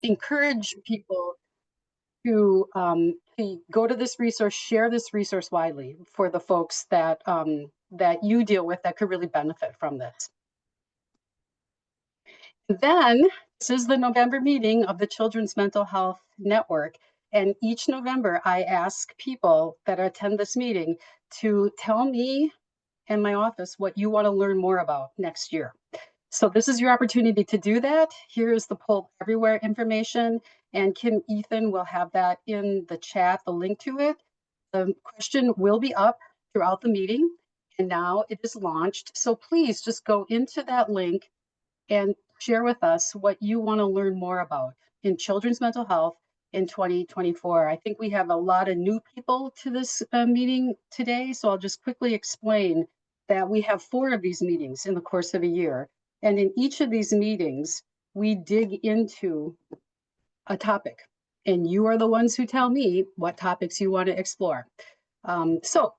encourage people to go to this resource, share this resource widely for the folks that that you deal with that could really benefit from this. Then, this is the November meeting of the Children's Mental Health Network. And each November, I ask people that attend this meeting to tell me and my office what you want to learn more about next year. So this is your opportunity to do that. Here is the Poll Everywhere information, and Kim Ethan will have that in the chat, the link to it. The question will be up throughout the meeting, and now it is launched. So please just go into that link and share with us what you want to learn more about in children's mental health in 2024. I think we have a lot of new people to this meeting today, so I'll just quickly explain that we have 4 of these meetings in the course of a year. And in each of these meetings, we dig into a topic, and you are the ones who tell me what topics you want to explore. So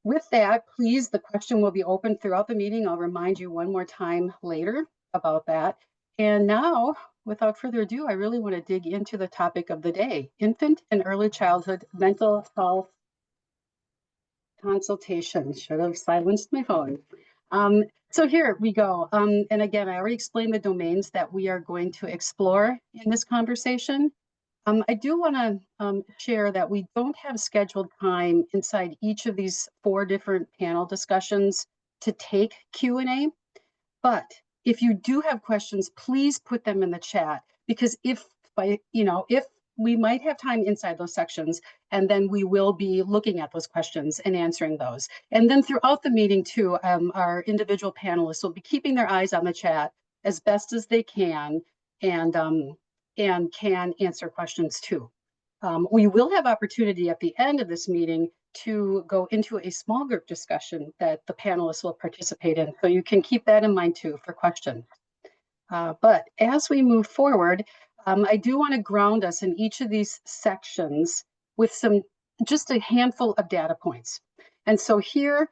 with that, please, the question will be open throughout the meeting. I'll remind you one more time later about that. And now, without further ado, I really want to dig into the topic of the day, infant and early childhood mental health consultation. Should have silenced my phone. So here we go. And again, I already explained the domains that we are going to explore in this conversation. I do want to share that we don't have scheduled time inside each of these 4 different panel discussions to take Q&A, but if you do have questions, please put them in the chat, because if we might have time inside those sections, and then we will be looking at those questions and answering those. And then throughout the meeting too, our individual panelists will be keeping their eyes on the chat as best as they can, and can answer questions too. We will have opportunity at the end of this meeting to go into a small group discussion that the panelists will participate in. So you can keep that in mind too for questions. But as we move forward, I do want to ground us in each of these sections with just a handful of data points. And so here,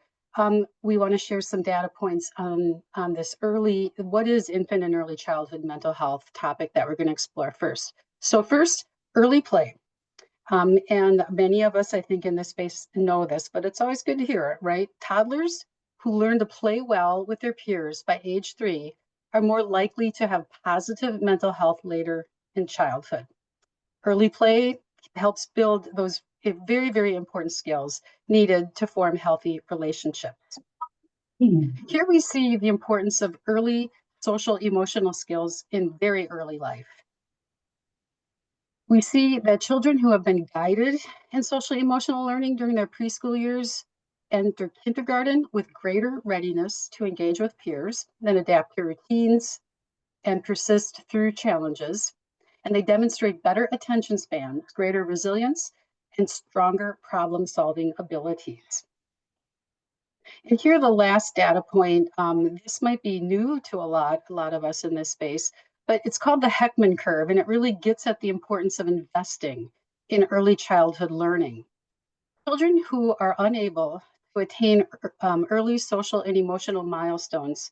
we want to share some data points on this what is infant and early childhood mental health topic that we're going to explore first. So first, early play. And many of us, I think, in this space know this, but it's always good to hear it, right? Toddlers who learn to play well with their peers by age 3 are more likely to have positive mental health later in childhood. Early play helps build those very, very important skills needed to form healthy relationships. Here we see the importance of early social emotional skills in very early life. We see that children who have been guided in social emotional learning during their preschool years enter kindergarten with greater readiness to engage with peers, then adapt to routines and persist through challenges. And they demonstrate better attention spans, greater resilience, and stronger problem-solving abilities. And here the last data point, this might be new to a lot of us in this space, but it's called the Heckman curve, and it really gets at the importance of investing in early childhood learning. Children who are unable to attain early social and emotional milestones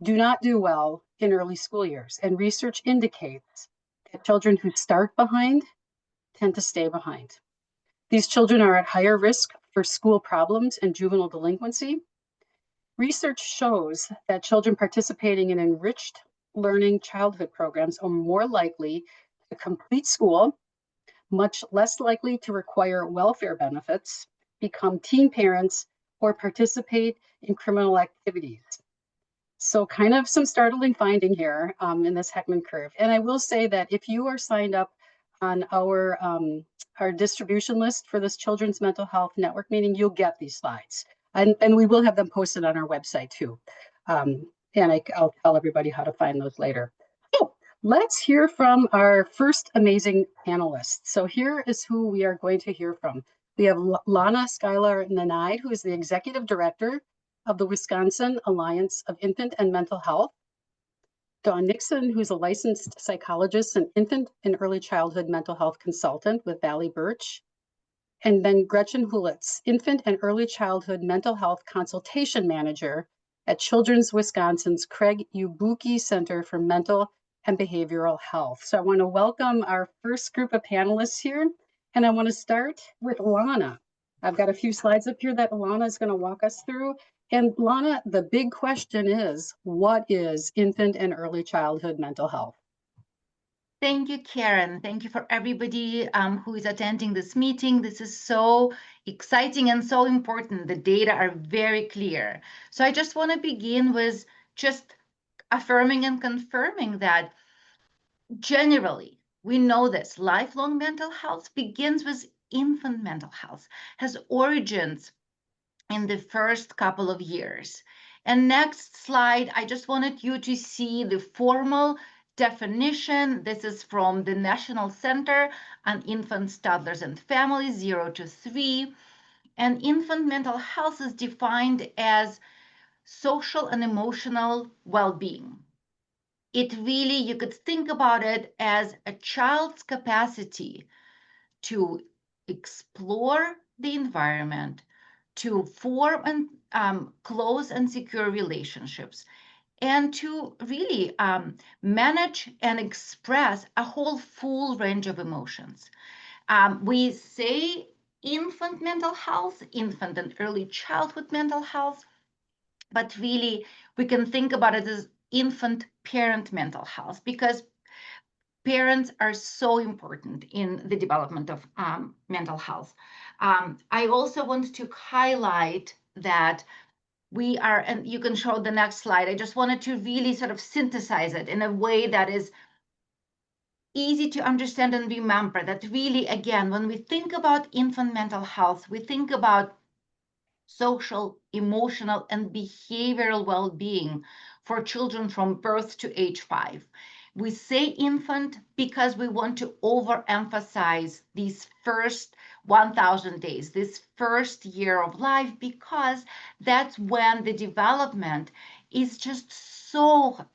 do not do well in early school years, and research indicates that children who start behind tend to stay behind. These children are at higher risk for school problems and juvenile delinquency. Research shows that children participating in enriched learning childhood programs are more likely to complete school, much less likely to require welfare benefits, become teen parents, or participate in criminal activities. So kind of some startling finding here in this Heckman curve. And I will say that if you are signed up on our distribution list for this Children's Mental Health Network meeting, you'll get these slides. And we will have them posted on our website too. And I'll tell everybody how to find those later. So let's hear from our first amazing panelists. So here is who we are going to hear from. We have Lana Skylar Nanide, who is the Executive Director of the Wisconsin Alliance of Infant and Mental Health. Dawn Nixon, who's a licensed psychologist and infant and early childhood mental health consultant with Valley Birch. And then Gretchen Hulitz, infant and early childhood mental health consultation manager at Children's Wisconsin's Craig Ubuki Center for Mental and behavioral health. So I want to welcome our first group of panelists here, and I want to start with Lana. I've got a few slides up here that Lana is going to walk us through. And Lana, the big question is, what is infant and early childhood mental health? Thank you, Karen. Thank you for everybody who is attending this meeting. This is so exciting and so important. The data are very clear. So I just want to begin with just affirming and confirming that generally, we know this lifelong mental health begins with infant mental health, has origins in the first couple of years. And next slide, I just wanted you to see the formal definition. This is from the National Center on Infants, Toddlers, and Families, 0 to 3. And infant mental health is defined as social and emotional well-being. It really, you could think about it as a child's capacity to explore the environment, to form and close and secure relationships, and to really manage and express a whole full range of emotions. We say infant mental health, infant and early childhood mental health, but really we can think about it as infant parent mental health because parents are so important in the development of mental health. I also want to highlight that we are, and you can show the next slide. I just wanted to really sort of synthesize it in a way that is easy to understand and remember that really, again, when we think about infant mental health, we think about social, emotional, and behavioral well-being for children from birth to age 5. We say infant because we want to overemphasize these first 1,000 days, this first year of life, because that's when the development is just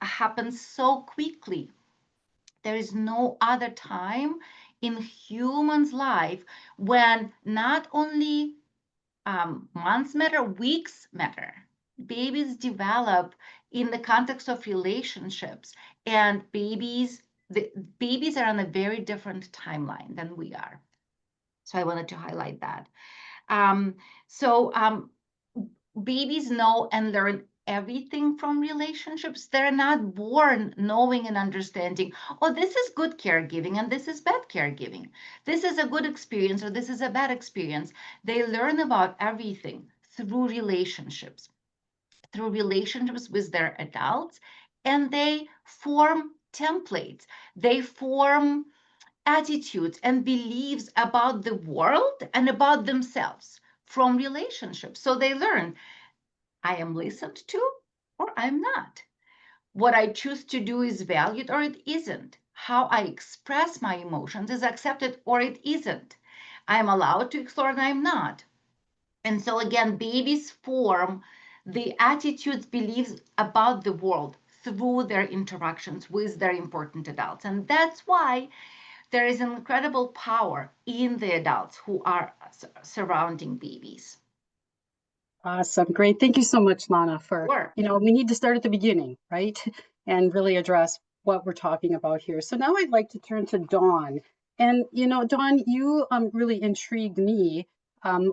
happens so quickly. There is no other time in human's life when not only months matter, weeks matter. Babies develop in the context of relationships, and the babies are on a very different timeline than we are. So I wanted to highlight that. Um, so babies know and learn everything from relationships. They're not born knowing and understanding, oh, this is good caregiving and this is bad caregiving. This is a good experience or this is a bad experience. They learn about everything through relationships with their adults, and they form templates. They form attitudes and beliefs about the world and about themselves from relationships. So they learn I am listened to or I'm not. What I choose to do is valued or it isn't. How I express my emotions is accepted or it isn't. I'm allowed to explore and I'm not. And so again, babies form the attitudes, beliefs about the world through their interactions with their important adults. And that's why there is an incredible power in the adults who are surrounding babies. Awesome. Great. Thank you so much, Lana, Sure. we need to start at the beginning, right? And really address what we're talking about here. So now I'd like to turn to Dawn. And, Dawn, you really intrigued me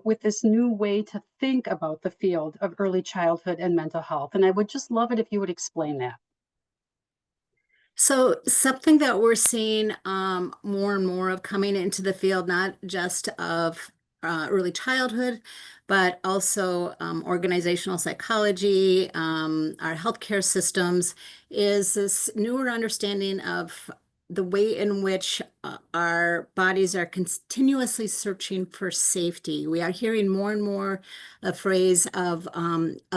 with this new way to think about the field of early childhood and mental health. And I would just love it if you would explain that. So something that we're seeing more and more of coming into the field, not just of early childhood, but also organizational psychology, our healthcare systems, is this newer understanding of the way in which our bodies are continuously searching for safety. We are hearing more and more a phrase of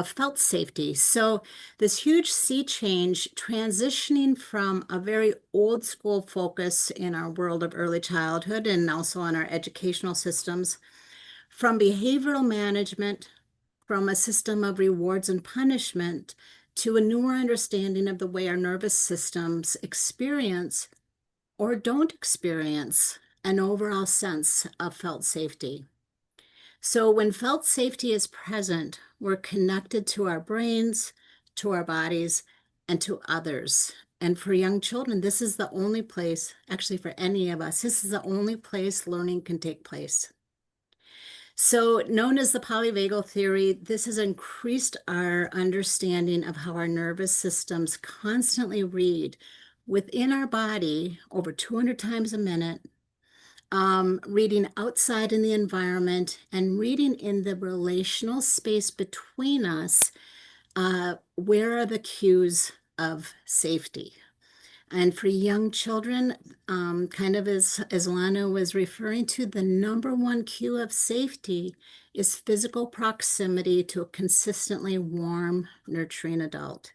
felt safety. So this huge sea change transitioning from a very old school focus in our world of early childhood and also on our educational systems, from behavioral management, from a system of rewards and punishment, to a newer understanding of the way our nervous systems experience or don't experience an overall sense of felt safety. So when felt safety is present, we're connected to our brains, to our bodies, and to others. And for young children, this is the only place, actually for any of us, this is the only place learning can take place. So, known as the polyvagal theory, this has increased our understanding of how our nervous systems constantly read within our body over 200 times a minute, reading outside in the environment, and reading in the relational space between us. Where are the cues of safety? And for young children, kind of as Lana was referring to, the number one cue of safety is physical proximity to a consistently warm, nurturing adult.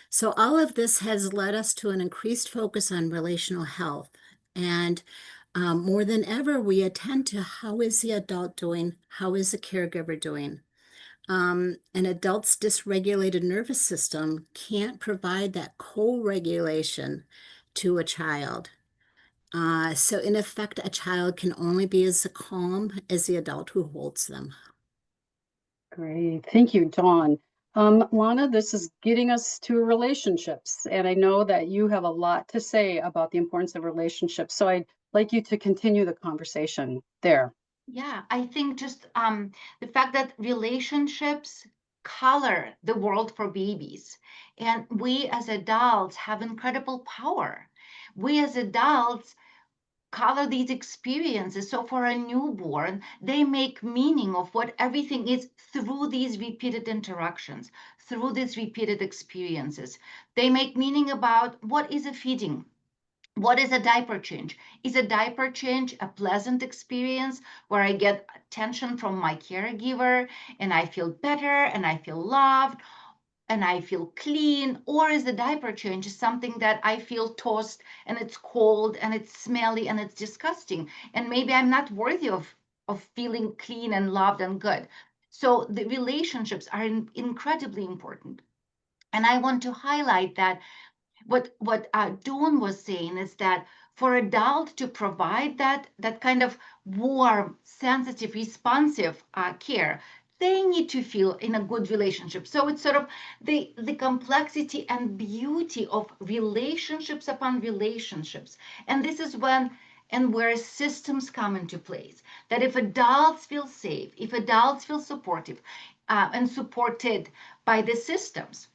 So all of this has led us to an increased focus on relational health. And more than ever, we attend to how is the adult doing? How is the caregiver doing? An adult's dysregulated nervous system can't provide that co-regulation to a child. So in effect, a child can only be as calm as the adult who holds them. Great. Thank you, Dawn. Lana, this is getting us to relationships, and I know that you have a lot to say about the importance of relationships. So I'd like you to continue the conversation there. Yeah, I think just the fact that relationships color the world for babies, and we as adults have incredible power. We as adults color these experiences. So for a newborn, they make meaning of what everything is through these repeated interactions, through these repeated experiences. They make meaning about what is a feeding. What is a diaper change? Is a diaper change a pleasant experience where I get attention from my caregiver and I feel better and I feel loved and I feel clean? Or is the diaper change something that I feel tossed and it's cold and it's smelly and it's disgusting? And maybe I'm not worthy of feeling clean and loved and good. So the relationships are incredibly important. And I want to highlight that what Dawn was saying is that for adults to provide that kind of warm, sensitive, responsive care, they need to feel in a good relationship. So it's sort of the complexity and beauty of relationships upon relationships. And this is when and where systems come into place. That if adults feel safe, if adults feel supportive and supported by the systems,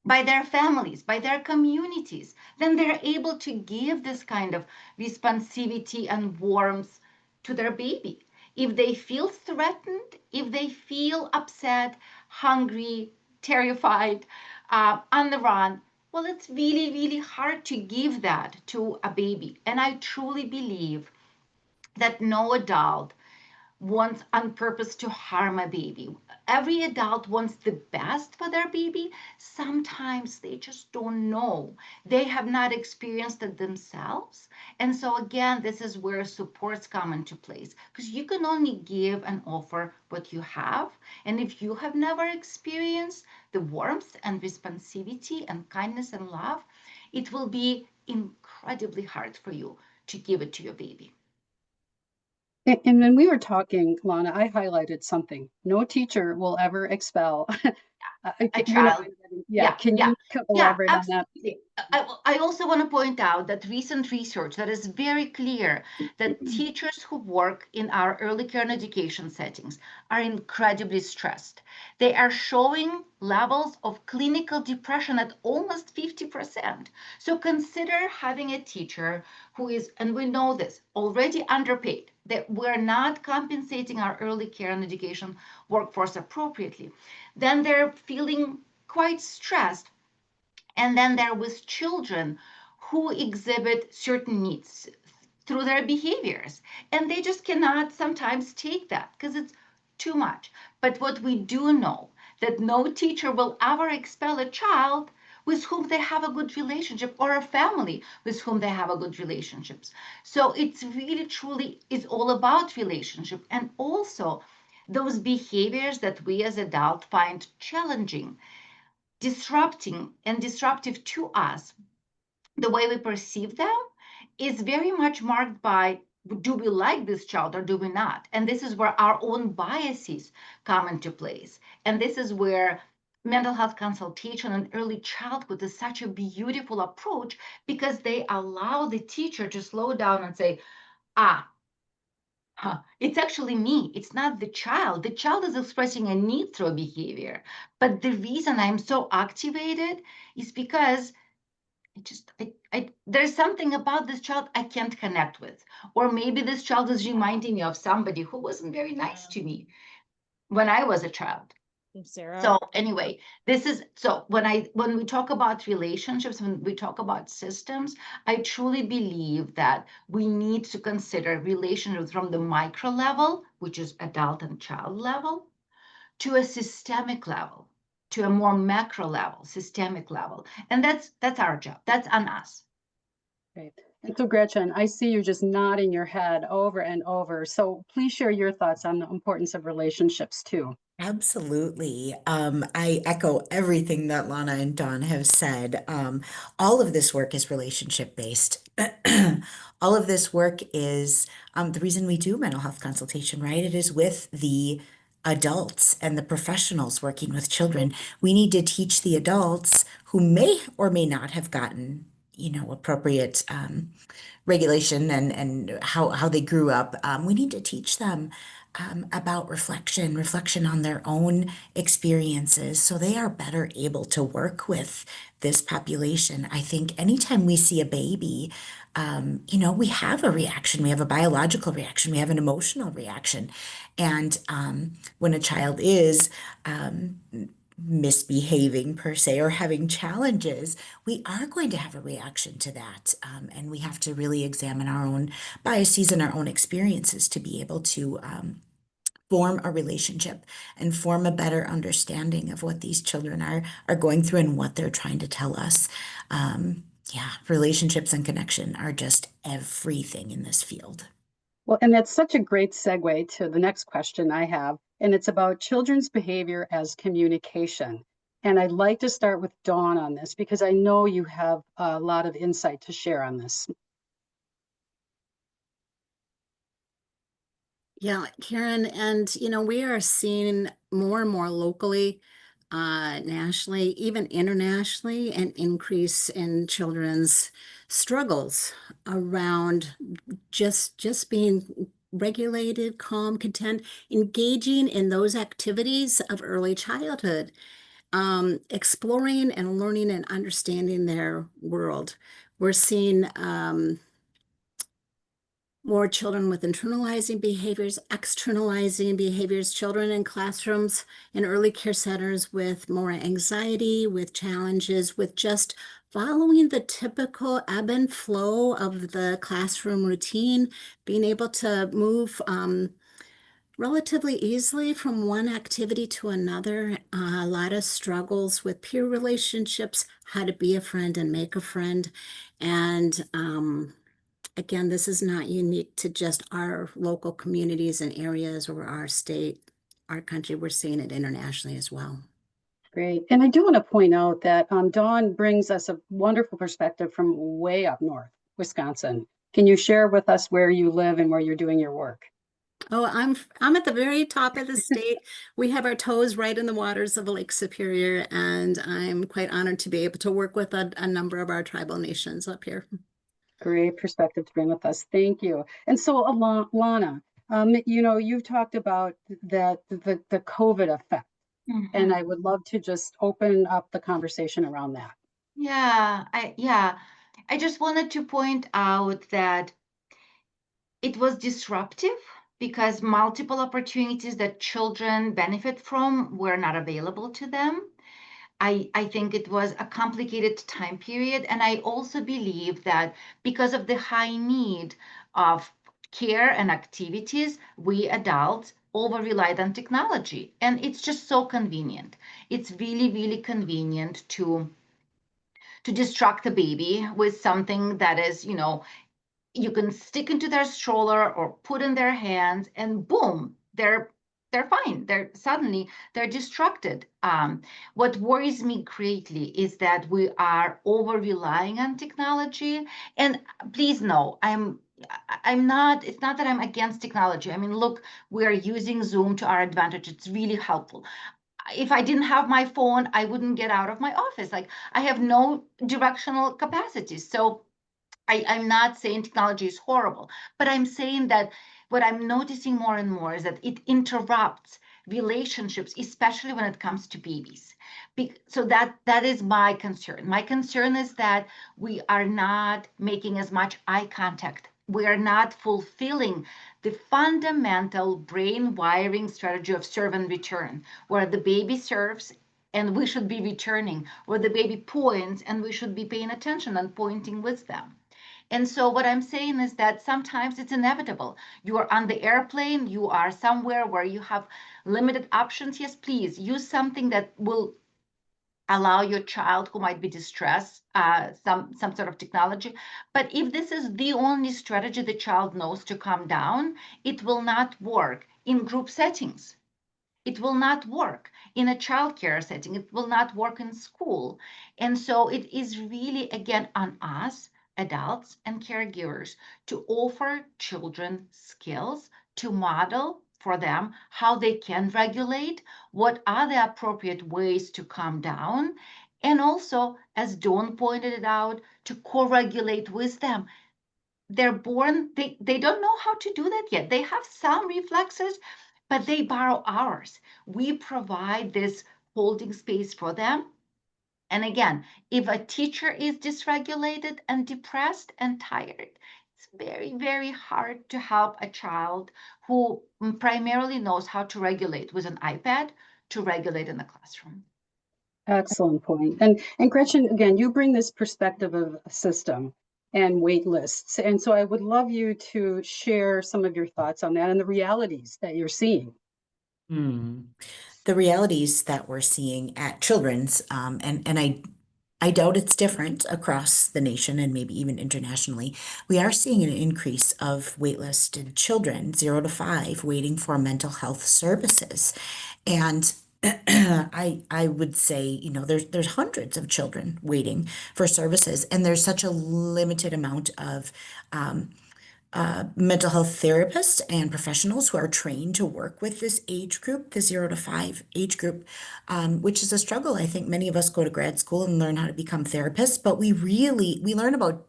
by their families, by their communities, then they're able to give this kind of responsivity and warmth to their baby. If they feel threatened, if they feel upset, hungry, terrified, on the run, well, it's really, really hard to give that to a baby. And I truly believe that no adult wants on purpose to harm a baby. Every adult wants the best for their baby. Sometimes they just don't know. They have not experienced it themselves. And so, again, this is where supports come into place because you can only give and offer what you have. And if you have never experienced the warmth and responsivity and kindness and love, it will be incredibly hard for you to give it to your baby. And when we were talking, Lana, I highlighted something. No teacher will ever expel. A You know, child. yeah. Yeah, Can yeah, you yeah, elaborate on that? absolutely. I also want to point out that recent research that is very clear that teachers who work in our early care and education settings are incredibly stressed. They are showing levels of clinical depression at almost 50%. So consider having a teacher who is, and we know this, already underpaid, that we're not compensating our early care and education workforce appropriately. Then they're feeling quite stressed. And then there was children who exhibit certain needs through their behaviors. And they just cannot sometimes take that because it's too much. But what we do know that no teacher will ever expel a child with whom they have a good relationship or a family with whom they have a good relationships. So it's really truly is all about relationship and also those behaviors that we as adults find challenging, disrupting and disruptive to us, the way we perceive them is very much marked by do we like this child or do we not? And this is where our own biases come into place. And this is where mental health consultation in early childhood is such a beautiful approach because they allow the teacher to slow down and say, ah, it's actually me. It's not the child. The child is expressing a need through behavior. But the reason I'm so activated is because there's something about this child I can't connect with. Or maybe this child is reminding me of somebody who wasn't very nice to me when I was a child. Sarah. So anyway, this is so when we talk about relationships, when we talk about systems, I truly believe that we need to consider relationships from the micro level, which is adult and child level, to a systemic level, to a more macro level, systemic level. And that's our job. That's on us. Great. And so, Gretchen, I see you just nodding your head over and over. So please share your thoughts on the importance of relationships too. Absolutely. I echo everything that Lana and Dawn have said. All of this work is relationship based. All of this work is the reason we do mental health consultation, right? It is with the adults and the professionals working with children. We need to teach the adults who may or may not have gotten, appropriate regulation and how they grew up. We need to teach them about reflection on their own experiences, so they are better able to work with this population. I think anytime we see a baby, we have a reaction. We have a biological reaction. We have an emotional reaction. And when a child is misbehaving per se or having challenges, we are going to have a reaction to that. And we have to really examine our own biases and our own experiences to be able to form a relationship and form a better understanding of what these children are going through and what they're trying to tell us. Yeah, relationships and connection are just everything in this field. Well, and that's such a great segue to the next question I have, and it's about children's behavior as communication. And I'd like to start with Dawn on this because I know you have a lot of insight to share on this. Yeah, Karen, and we are seeing more and more locally, nationally, even internationally, an increase in children's struggles around just being regulated, calm, content, engaging in those activities of early childhood, exploring and learning and understanding their world. We're seeing more children with internalizing behaviors, externalizing behaviors, children in classrooms and early care centers with more anxiety, with challenges, with just following the typical ebb and flow of the classroom routine, being able to move relatively easily from one activity to another. A lot of struggles with peer relationships, how to be a friend and make a friend. And again, this is not unique to just our local communities and areas or our state, our country. We're seeing it internationally as well. Great. And I do want to point out that Dawn brings us a wonderful perspective from way up north, Wisconsin. Can you share with us where you live and where you're doing your work? Oh, I'm at the very top of the state. We have our toes right in the waters of Lake Superior, and I'm quite honored to be able to work with a number of our tribal nations up here. Great perspective to bring with us. Thank you. And so, Lana, you've talked about the COVID effect, and I would love to just open up the conversation around that. Yeah, I just wanted to point out that it was disruptive because multiple opportunities that children benefit from were not available to them. I think it was a complicated time period. And I also believe that because of the high need of care and activities, we adults over relied on technology. And it's just so convenient. It's really, really convenient to distract the baby with something that is, you can stick into their stroller or put in their hands and boom, they're fine. They're distracted. What worries me greatly is that we are over relying on technology. And please know, I'm not, it's not that I'm against technology. I mean, look, we are using Zoom to our advantage. It's really helpful. if I didn't have my phone, I wouldn't get out of my office. Like, I have no directional capacity. So I'm not saying technology is horrible, but I'm saying that what I'm noticing more and more is that it interrupts relationships, especially when it comes to babies. So that is my concern. My concern is that we are not making as much eye contact. We are not fulfilling the fundamental brain wiring strategy of serve and return, where the baby serves and we should be returning, where the baby points and we should be paying attention and pointing with them. And so what I'm saying is that sometimes it's inevitable. You are on the airplane, you are somewhere where you have limited options. Yes, please use something that will allow your child who might be distressed some sort of technology. But if this is the only strategy the child knows to calm down, it will not work in group settings. It will not work in a childcare setting. It will not work in school. And so it is really, again, on us, adults and caregivers, to offer children skills, to model for them how they can regulate, what are the appropriate ways to calm down, and also, as Dawn pointed it out, to co-regulate with them. They're born, they don't know how to do that yet. They have some reflexes, but they borrow ours. We provide this holding space for them. And again, if a teacher is dysregulated and depressed and tired, it's very, very hard to help a child who primarily knows how to regulate with an iPad to regulate in the classroom. Excellent point. And Gretchen, again, you bring this perspective of a system and wait lists. And so I would love you to share some of your thoughts on that and the realities that you're seeing. The realities that we're seeing at Children's, and I doubt it's different across the nation and maybe even internationally. We are seeing an increase of waitlisted children, 0 to 5, waiting for mental health services. And I would say, there's hundreds of children waiting for services, and there's such a limited amount of mental health therapists and professionals who are trained to work with this age group, the 0 to 5 age group, which is a struggle. I think many of us go to grad school and learn how to become therapists, but we learn about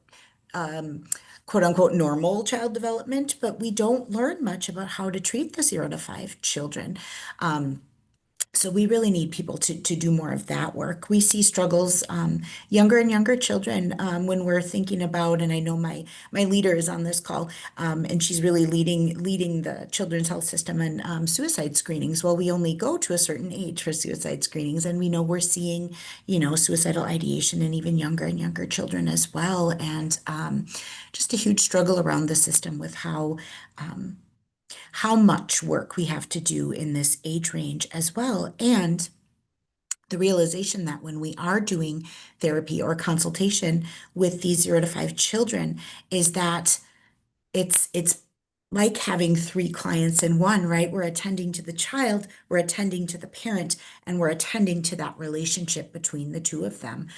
quote unquote normal child development, but we don't learn much about how to treat the 0 to 5 children. So we really need people to do more of that work. We see struggles, younger and younger children, when we're thinking about, and I know my leader is on this call, and she's really leading the children's health system and suicide screenings. Well, we only go to a certain age for suicide screenings, and we know we're seeing, suicidal ideation in even younger and younger children as well, and just a huge struggle around the system with how much work we have to do in this age range as well. And the realization that when we are doing therapy or consultation with these 0 to 5 children is that it's like having 3 clients in one, right? We're attending to the child, we're attending to the parent, and we're attending to that relationship between the two of them.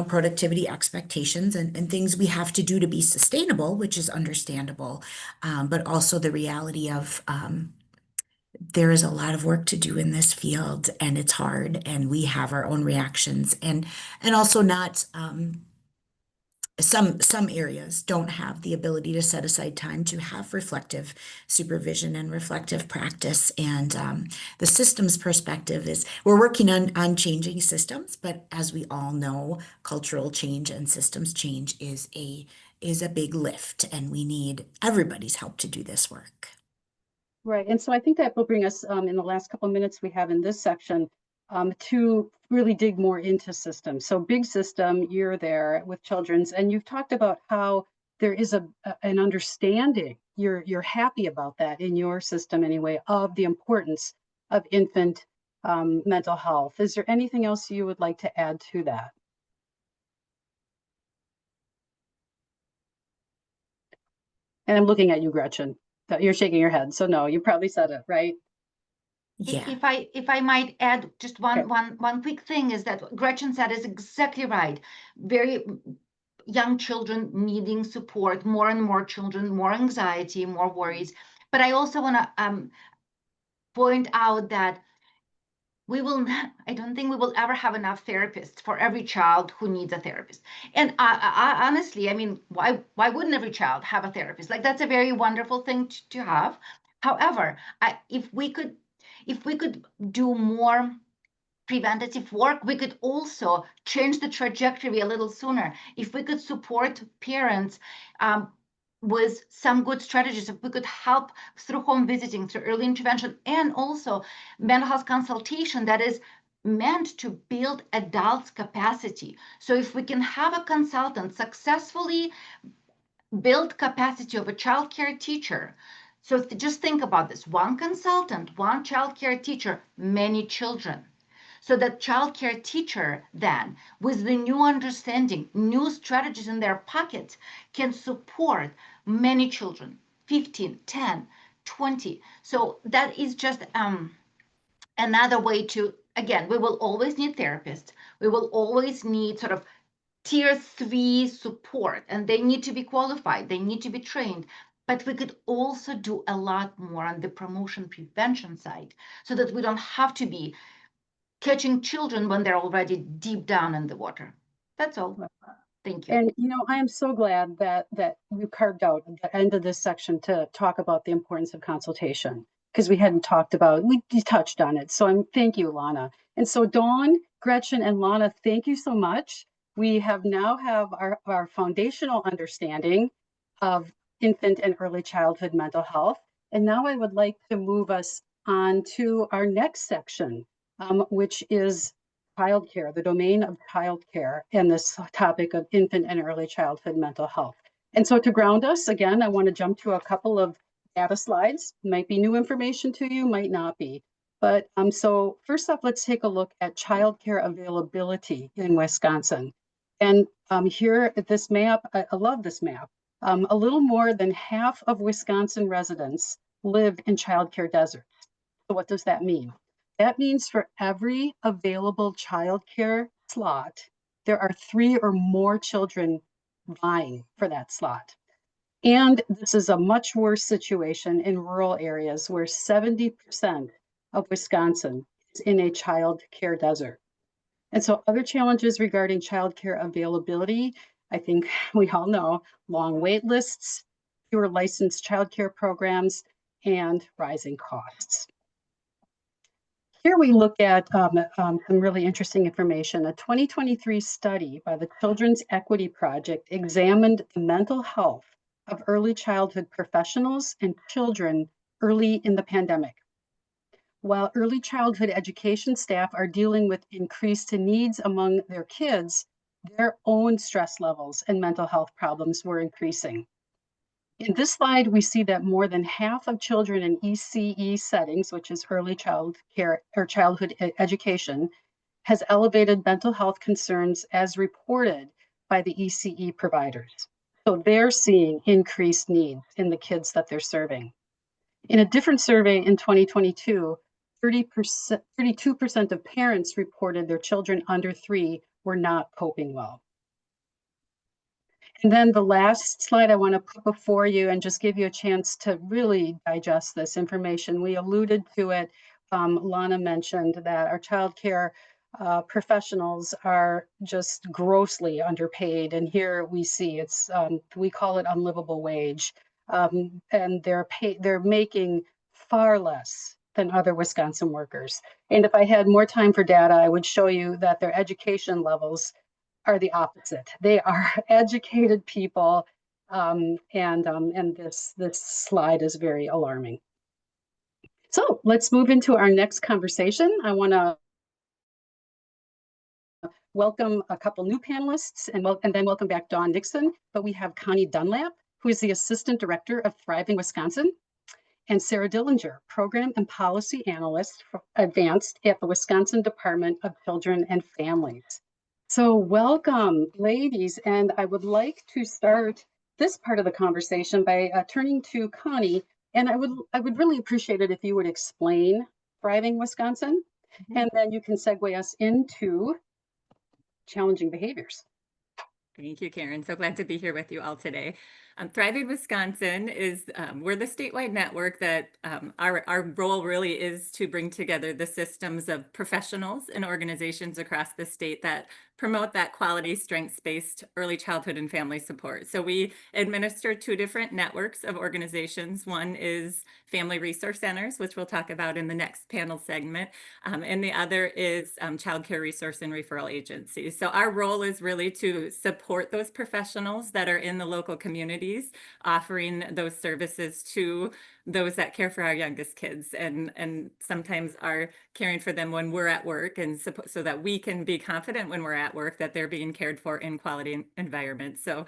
Productivity expectations and things we have to do to be sustainable, which is understandable, but also the reality of there is a lot of work to do in this field, and it's hard, and we have our own reactions, and also not some areas don't have the ability to set aside time to have reflective supervision and reflective practice. And the systems perspective is we're working on changing systems, but as we all know, cultural change and systems change is a big lift, and we need everybody's help to do this work. Right. And so I think that will bring us in the last couple of minutes we have in this section to really dig more into systems. So big system, you're there with children's, and you've talked about how there is an understanding. You're happy about that in your system anyway, of the importance of infant mental health. Is there anything else you would like to add to that? And I'm looking at you, Gretchen. You're shaking your head. So no, you probably said it, right? Yeah. If I might add just Okay. one quick thing is that Gretchen said is exactly right. Very young children needing support, more and more children, more anxiety, more worries. But I also want to point out that we will not, I don't think we will ever have enough therapists for every child who needs a therapist. And I honestly, I mean, why wouldn't every child have a therapist? Like, that's a very wonderful thing to have. However, if we could do more preventative work, we could also change the trajectory a little sooner. If we could support parents with some good strategies, if we could help through home visiting, through early intervention, and also mental health consultation that is meant to build adults' capacity. So if we can have a consultant successfully build capacity of a childcare teacher. So just think about this: one consultant, one childcare teacher, many children. So that childcare teacher then, with the new understanding, new strategies in their pocket, can support many children, 15, 10, 20. So that is just another way to, again, we will always need therapists. We will always need sort of tier 3 support, and they need to be qualified, they need to be trained. But we could also do a lot more on the promotion prevention side so that we don't have to be catching children when they're already deep down in the water. That's all. Thank you. And I am so glad that you carved out the end of this section to talk about the importance of consultation, because we hadn't talked about, we touched on it. So thank you, Lana. And so Dawn, Gretchen, and Lana, thank you so much. We now have our foundational understanding of infant and early childhood mental health. And now I would like to move us on to our next section, which is childcare, the domain of childcare, and this topic of infant and early childhood mental health. And so to ground us, again, I want to jump to a couple of data slides. Might be new information to you, might not be. But so first off, let's take a look at childcare availability in Wisconsin. And here at this map, I love this map. A little more than half of Wisconsin residents live in childcare deserts. So what does that mean? That means for every available childcare slot, there are 3 or more children vying for that slot. And this is a much worse situation in rural areas where 70% of Wisconsin is in a child care desert. And so other challenges regarding childcare availability, I think we all know: long wait lists, fewer licensed childcare programs, and rising costs. Here we look at some really interesting information. A 2023 study by the Children's Equity Project examined the mental health of early childhood professionals and children early in the pandemic. While early childhood education staff are dealing with increased needs among their kids, their own stress levels and mental health problems were increasing. In this slide, we see that more than half of children in ECE settings, which is early child care or childhood education, has elevated mental health concerns as reported by the ECE providers. So they're seeing increased needs in the kids that they're serving. In a different survey in 2022, 32% of parents reported their children under 3 were not coping well. And then the last slide I want to put before you and just give you a chance to really digest this information. We alluded to it. Lana mentioned that our childcare professionals are just grossly underpaid. And here we see it's, we call it unlivable wage. And they're making far less than other Wisconsin workers. And if I had more time for data, I would show you that their education levels are the opposite. They are educated people, and this slide is very alarming. So let's move into our next conversation. I want to welcome a couple new panelists and then welcome back Dawn Nixon. But we have Connie Dunlap, who is the Assistant Director of Thriving Wisconsin, and Sarah Dillinger, Program and Policy Analyst for Advanced at the Wisconsin Department of Children and Families. So welcome, ladies, and I would like to start this part of the conversation by turning to Connie, and I would really appreciate it if you would explain Thriving Wisconsin, and then you can segue us into challenging behaviors. Thank you, Karen. So glad to be here with you all today. Thriving Wisconsin is, we're the statewide network that our role really is to bring together the systems of professionals and organizations across the state that promote that quality strengths-based early childhood and family support. So we administer 2 different networks of organizations. One is Family Resource Centers, which we'll talk about in the next panel segment, and the other is Child Care Resource and Referral Agencies. So our role is really to support those professionals that are in the local communities, offering those services to those that care for our youngest kids, and sometimes are caring for them when we're at work, and so that we can be confident when we're at work that they're being cared for in quality environments. So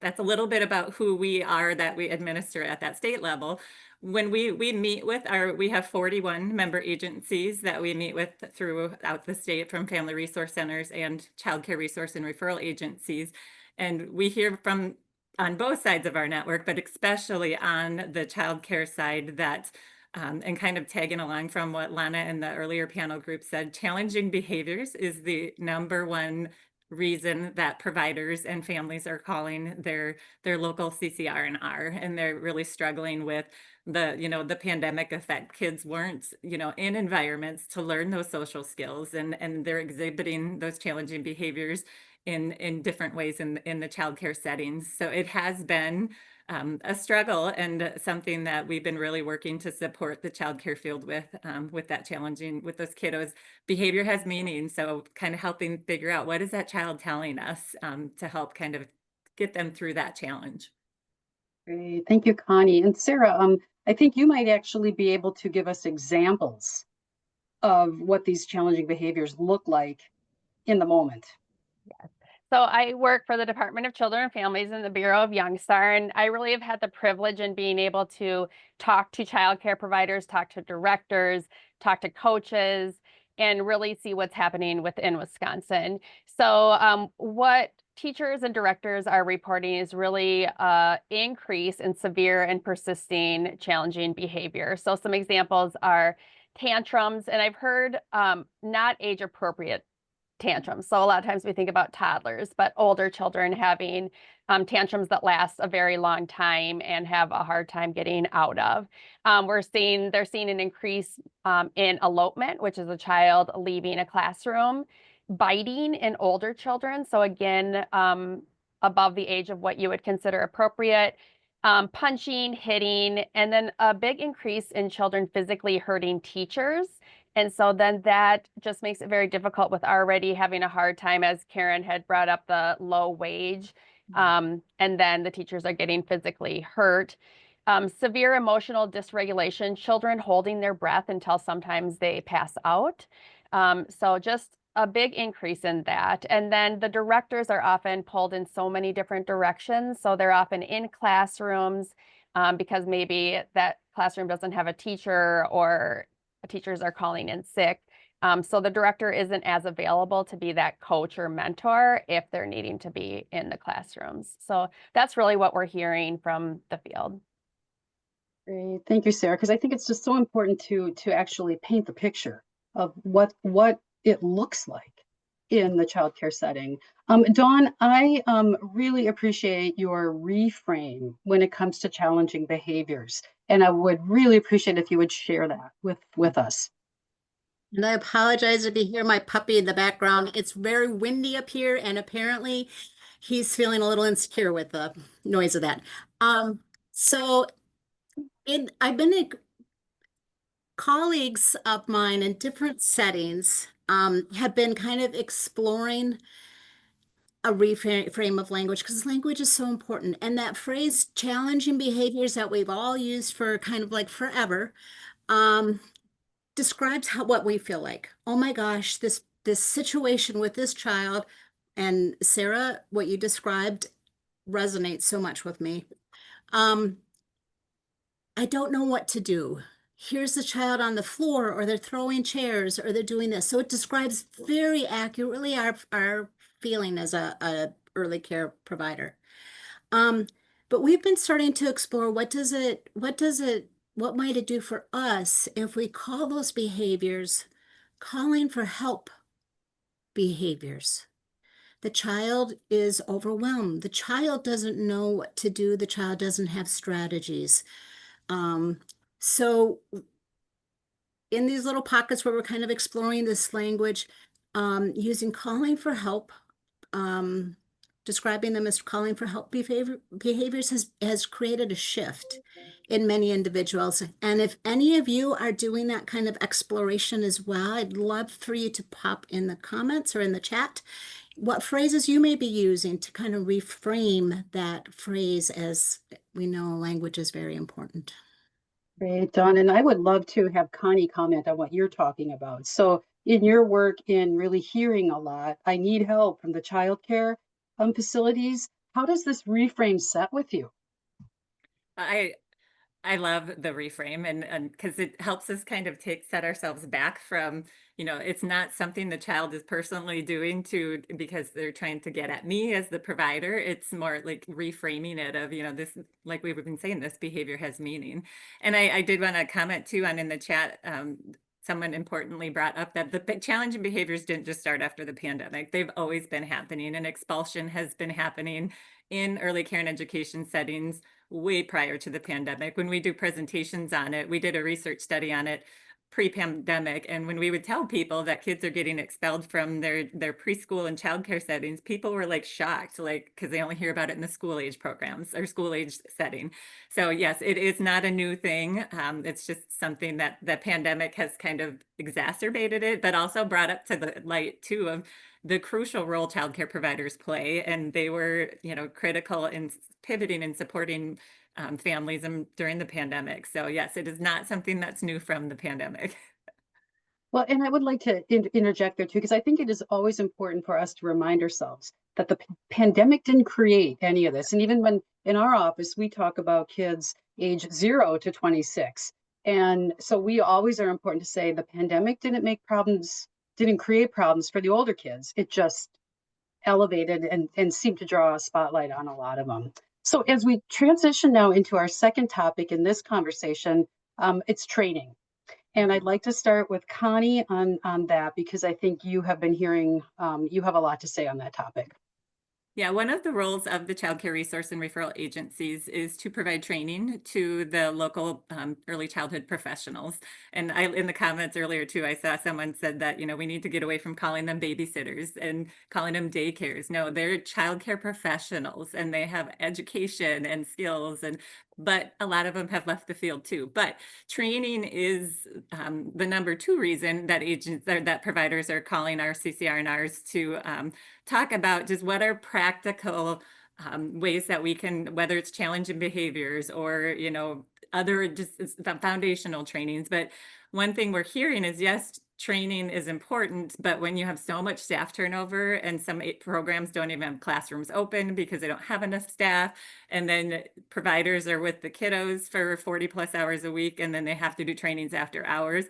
that's a little bit about who we are that we administer at that state level. When we meet with we have 41 member agencies that we meet with throughout the state, from Family Resource Centers and Child Care Resource and Referral Agencies. And we hear from on both sides of our network, but especially on the child care side, that and kind of tagging along from what Lana and the earlier panel group said, challenging behaviors is the #1 reason that providers and families are calling their local CCR&R, and they're really struggling with the pandemic effect. Kids weren't in environments to learn those social skills, and they're exhibiting those challenging behaviors in different ways in the childcare settings. So it has been a struggle, and something that we've been really working to support the childcare field with that challenging, with those kiddos. Behavior has meaning, so kind of helping figure out what is that child telling us, to help kind of get them through that challenge. Great. Thank you, Connie. And Sarah, I think you might actually be able to give us examples of what these challenging behaviors look like in the moment. So I work for the Department of Children and Families in the Bureau of Young Star, and I really have had the privilege in being able to talk to childcare providers, talk to directors, talk to coaches, and really see what's happening within Wisconsin. So what teachers and directors are reporting is really increase in severe and persisting challenging behavior. So some examples are tantrums, and I've heard not age appropriate tantrums. So a lot of times we think about toddlers, but older children having tantrums that last a very long time and have a hard time getting out of. They're seeing an increase in elopement, which is a child leaving a classroom, biting in older children. So again, above the age of what you would consider appropriate. Punching, hitting, and then a big increase in children physically hurting teachers. And so then that just makes it very difficult with already having a hard time, as Karen had brought up, the low wage. And then the teachers are getting physically hurt. Severe emotional dysregulation, children holding their breath until sometimes they pass out. So just a big increase in that. And then the directors are often pulled in so many different directions. So they're often in classrooms because maybe that classroom doesn't have a teacher, or teachers are calling in sick. So the director isn't as available to be that coach or mentor if they're needing to be in the classrooms. So that's really what we're hearing from the field. Great. Thank you, Sarah, because I think it's just so important to actually paint the picture of what it looks like in the childcare setting. Dawn, I really appreciate your reframe when it comes to challenging behaviors, and I would really appreciate if you would share that with us. And I apologize if you hear my puppy in the background. It's very windy up here, and apparently he's feeling a little insecure with the noise of that. I've been colleagues of mine in different settings have been kind of exploring a reframe of language, because language is so important. And that phrase, challenging behaviors, that we've all used for kind of like forever, describes what we feel like. Oh my gosh, this situation with this child, and Sarah, what you described resonates so much with me. I don't know what to do. Here's the child on the floor, or they're throwing chairs, or they're doing this. So it describes very accurately our feeling as a early care provider. But we've been starting to explore what might it do for us if we call those behaviors calling for help behaviors. the child is overwhelmed. The child doesn't know what to do. The child doesn't have strategies. So in these little pockets where we're kind of exploring this language, using calling for help, describing them as calling for help behaviors has created a shift in many individuals. And if any of you are doing that kind of exploration as well, I'd love for you to pop in the comments or in the chat what phrases you may be using to kind of reframe that phrase, as we know language is very important. Great, Dawn. And I would love to have Connie comment on what you're talking about. So in your work in really hearing a lot, I need help from the childcare facilities. How does this reframe set with you? I love the reframe, and because it helps us kind of set ourselves back from, it's not something the child is personally doing because they're trying to get at me as the provider. It's more like reframing it of, this, like we've been saying, this behavior has meaning. And I did want to comment too on in the chat, someone importantly brought up that the challenging behaviors didn't just start after the pandemic. They've always been happening, and expulsion has been happening in early care and education settings way prior to the pandemic. When we do presentations on it, we did a research study on it pre-pandemic, and when we would tell people that kids are getting expelled from their preschool and childcare settings, people were like shocked, like, because they only hear about it in the school age programs or school age setting. So yes, it is not a new thing. It's just something that the pandemic has kind of exacerbated it, but also brought up to the light too of the crucial role childcare providers play, and they were, critical in pivoting and supporting families during the pandemic. So yes, it is not something that's new from the pandemic. Well, and I would like to interject there too, because I think it is always important for us to remind ourselves that the pandemic didn't create any of this. And even when in our office, we talk about kids age 0 to 26. And so we always are important to say the pandemic didn't create problems for the older kids. It just elevated and seemed to draw a spotlight on a lot of them. So as we transition now into our second topic in this conversation, it's training. And I'd like to start with Connie on that, because I think you have been hearing, you have a lot to say on that topic. Yeah, one of the roles of the child care resource and referral agencies is to provide training to the local early childhood professionals. And in the comments earlier too, I saw someone said that, we need to get away from calling them babysitters and calling them daycares. No, they're child care professionals, and they have education and skills, but a lot of them have left the field too. But training is the number 2 reason that providers are calling our CCR&Rs to talk about just what are practical ways that we can, whether it's challenging behaviors or, other just foundational trainings. But one thing we're hearing is, yes, training is important, but when you have so much staff turnover and some programs don't even have classrooms open because they don't have enough staff, and then providers are with the kiddos for 40+ hours a week, and then they have to do trainings after hours,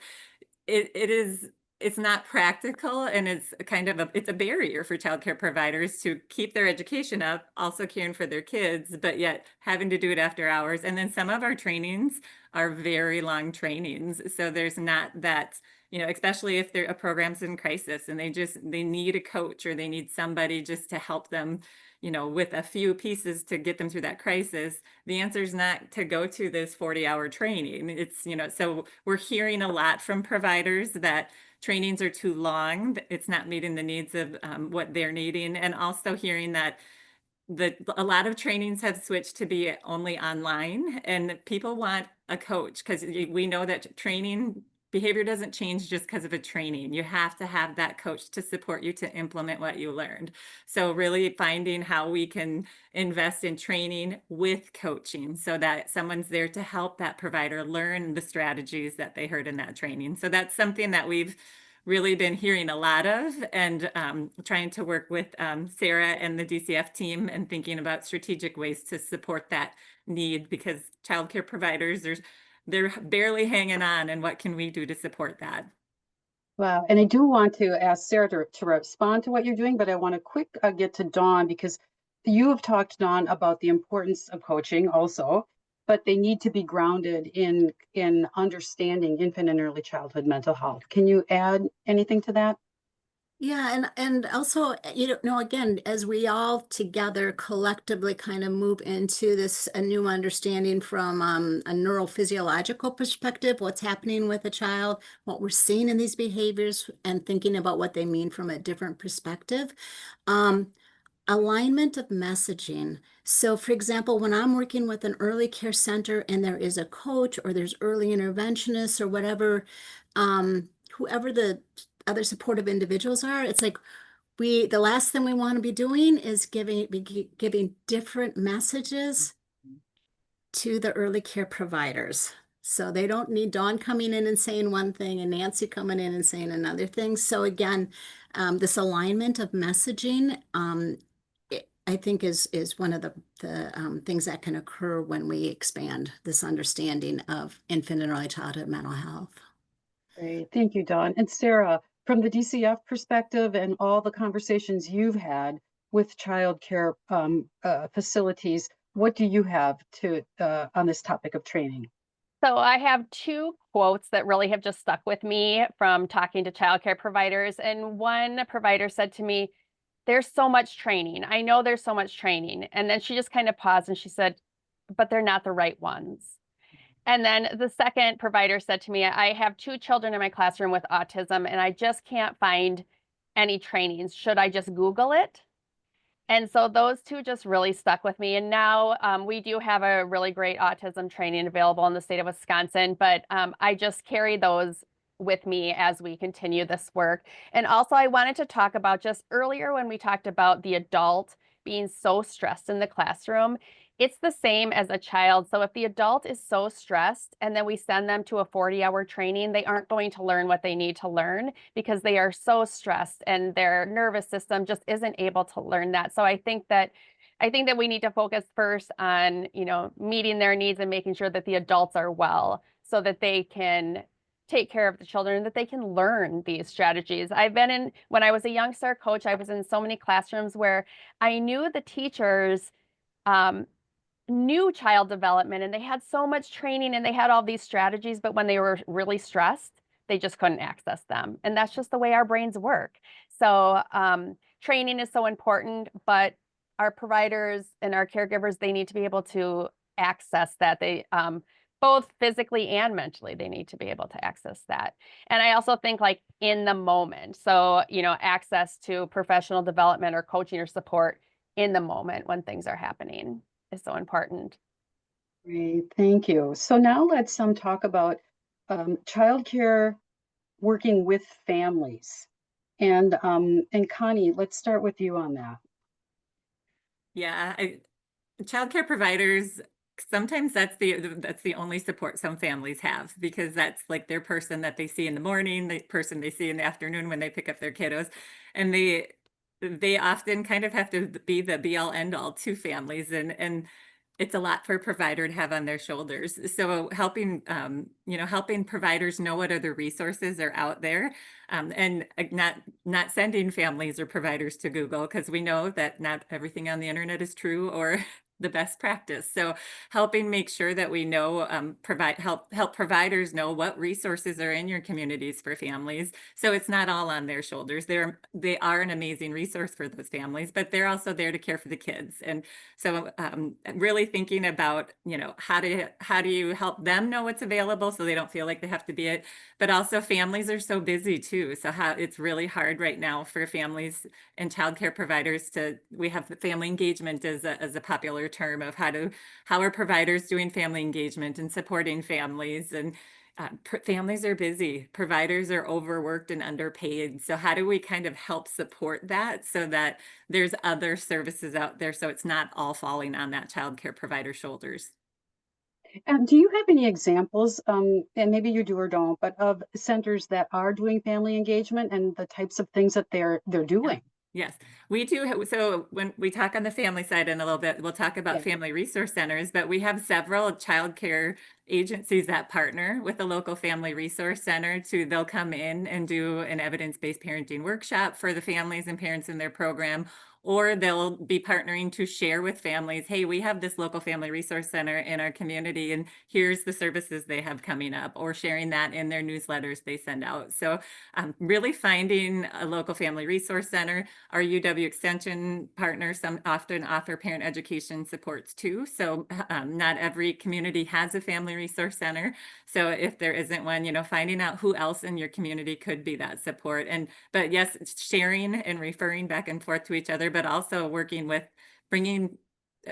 it's not practical, and it's kind of it's a barrier for childcare providers to keep their education up, also caring for their kids, but yet having to do it after hours. And then some of our trainings are very long trainings. So there's not that, especially if a program's in crisis and they need a coach, or they need somebody just to help them, with a few pieces to get them through that crisis. The answer is not to go to this 40-hour training. It's, so we're hearing a lot from providers that trainings are too long. It's not meeting the needs of what they're needing. And also hearing that a lot of trainings have switched to be only online, and people want a coach, because we know that training behavior doesn't change just because of a training. You have to have that coach to support you to implement what you learned. So really finding how we can invest in training with coaching, so that someone's there to help that provider learn the strategies that they heard in that training. So that's something that we've really been hearing a lot of, and trying to work with Sarah and the DCF team and thinking about strategic ways to support that need, because childcare providers, they're barely hanging on, and what can we do to support that? Wow. And I do want to ask Sarah to respond to what you're doing, but I want to quick get to Dawn, because you have talked, Dawn, about the importance of coaching also, but they need to be grounded in understanding infant and early childhood mental health. Can you add anything to that? Yeah, and also, again, as we all together collectively kind of move into this a new understanding from a neurophysiological perspective, what's happening with a child, what we're seeing in these behaviors, and thinking about what they mean from a different perspective. Um, Alignment of messaging. So, for example, when I'm working with an early care center and there is a coach or there's early interventionists or whatever, whoever the other supportive individuals are, it's like the last thing we want to be doing is giving different messages to the early care providers. So they don't need Dawn coming in and saying one thing and Nancy coming in and saying another thing. So again, this alignment of messaging, I think is one of the things that can occur when we expand this understanding of infant and early childhood mental health. Great. Thank you, Dawn. And Sarah, from the DCF perspective and all the conversations you've had with childcare facilities, what do you have to on this topic of training? So I have two quotes that really have just stuck with me from talking to childcare providers. And one provider said to me, "There's so much training. I know there's so much training." And then she just kind of paused and she said, "But they're not the right ones." And then the second provider said to me, "I have two children in my classroom with autism and I just can't find any trainings. Should I just Google it?" And so those two just really stuck with me. And now we do have a really great autism training available in the state of Wisconsin, but I just carry those with me as we continue this work. And also, I wanted to talk about just earlier when we talked about the adult being so stressed in the classroom. It's the same as a child. So if the adult is so stressed and then we send them to a 40-hour training, they aren't going to learn what they need to learn because they are so stressed and their nervous system just isn't able to learn that. So I think that we need to focus first on, meeting their needs and making sure that the adults are well so that they can take care of the children, that they can learn these strategies. When I was a young star coach, I was in so many classrooms where I knew the teachers um, knew child development and they had so much training and they had all these strategies, but when they were really stressed, they just couldn't access them. And that's just the way our brains work. So training is so important, but our providers and our caregivers, they need to be able to access that. They both physically and mentally, they need to be able to access that. And I also think like in the moment. So, access to professional development or coaching or support in the moment when things are happening is so important. Great, thank you. So now let's talk about childcare working with families. And Connie, let's start with you on that. Yeah, childcare providers, sometimes that's the only support some families have, because that's like their person that they see in the morning, the person they see in the afternoon when they pick up their kiddos, and they often kind of have to be the be all end all to families, and it's a lot for a provider to have on their shoulders. So helping providers know what other resources are out there, and not sending families or providers to Google, because we know that not everything on the internet is true or the best practice. So helping make sure that we know, help providers know what resources are in your communities for families. So it's not all on their shoulders. They are an amazing resource for those families, but they're also there to care for the kids. And so really thinking about, how do you help them know what's available so they don't feel like they have to be it, but also families are so busy too. So it's really hard right now for families and childcare providers we have family engagement as a popular term of how are providers doing family engagement and supporting families, and families are busy, providers are overworked and underpaid. So how do we kind of help support that so that there's other services out there so it's not all falling on that childcare provider shoulders? And do you have any examples, and maybe you do or don't, but of centers that are doing family engagement and the types of things that they're doing? Yes, we do. So when we talk on the family side in a little bit, we'll talk about Yeah. family resource centers, but we have several childcare agencies that partner with the local family resource center they'll come in and do an evidence-based parenting workshop for the families and parents in their program, or they'll be partnering to share with families, hey, we have this local family resource center in our community, and here's the services they have coming up, or sharing that in their newsletters they send out. So really finding a local family resource center. Our UW Extension partners some often offer parent education supports too. So not every community has a family resource center. So if there isn't one, you know, finding out who else in your community could be that support. But yes, sharing and referring back and forth to each other, but also working with bringing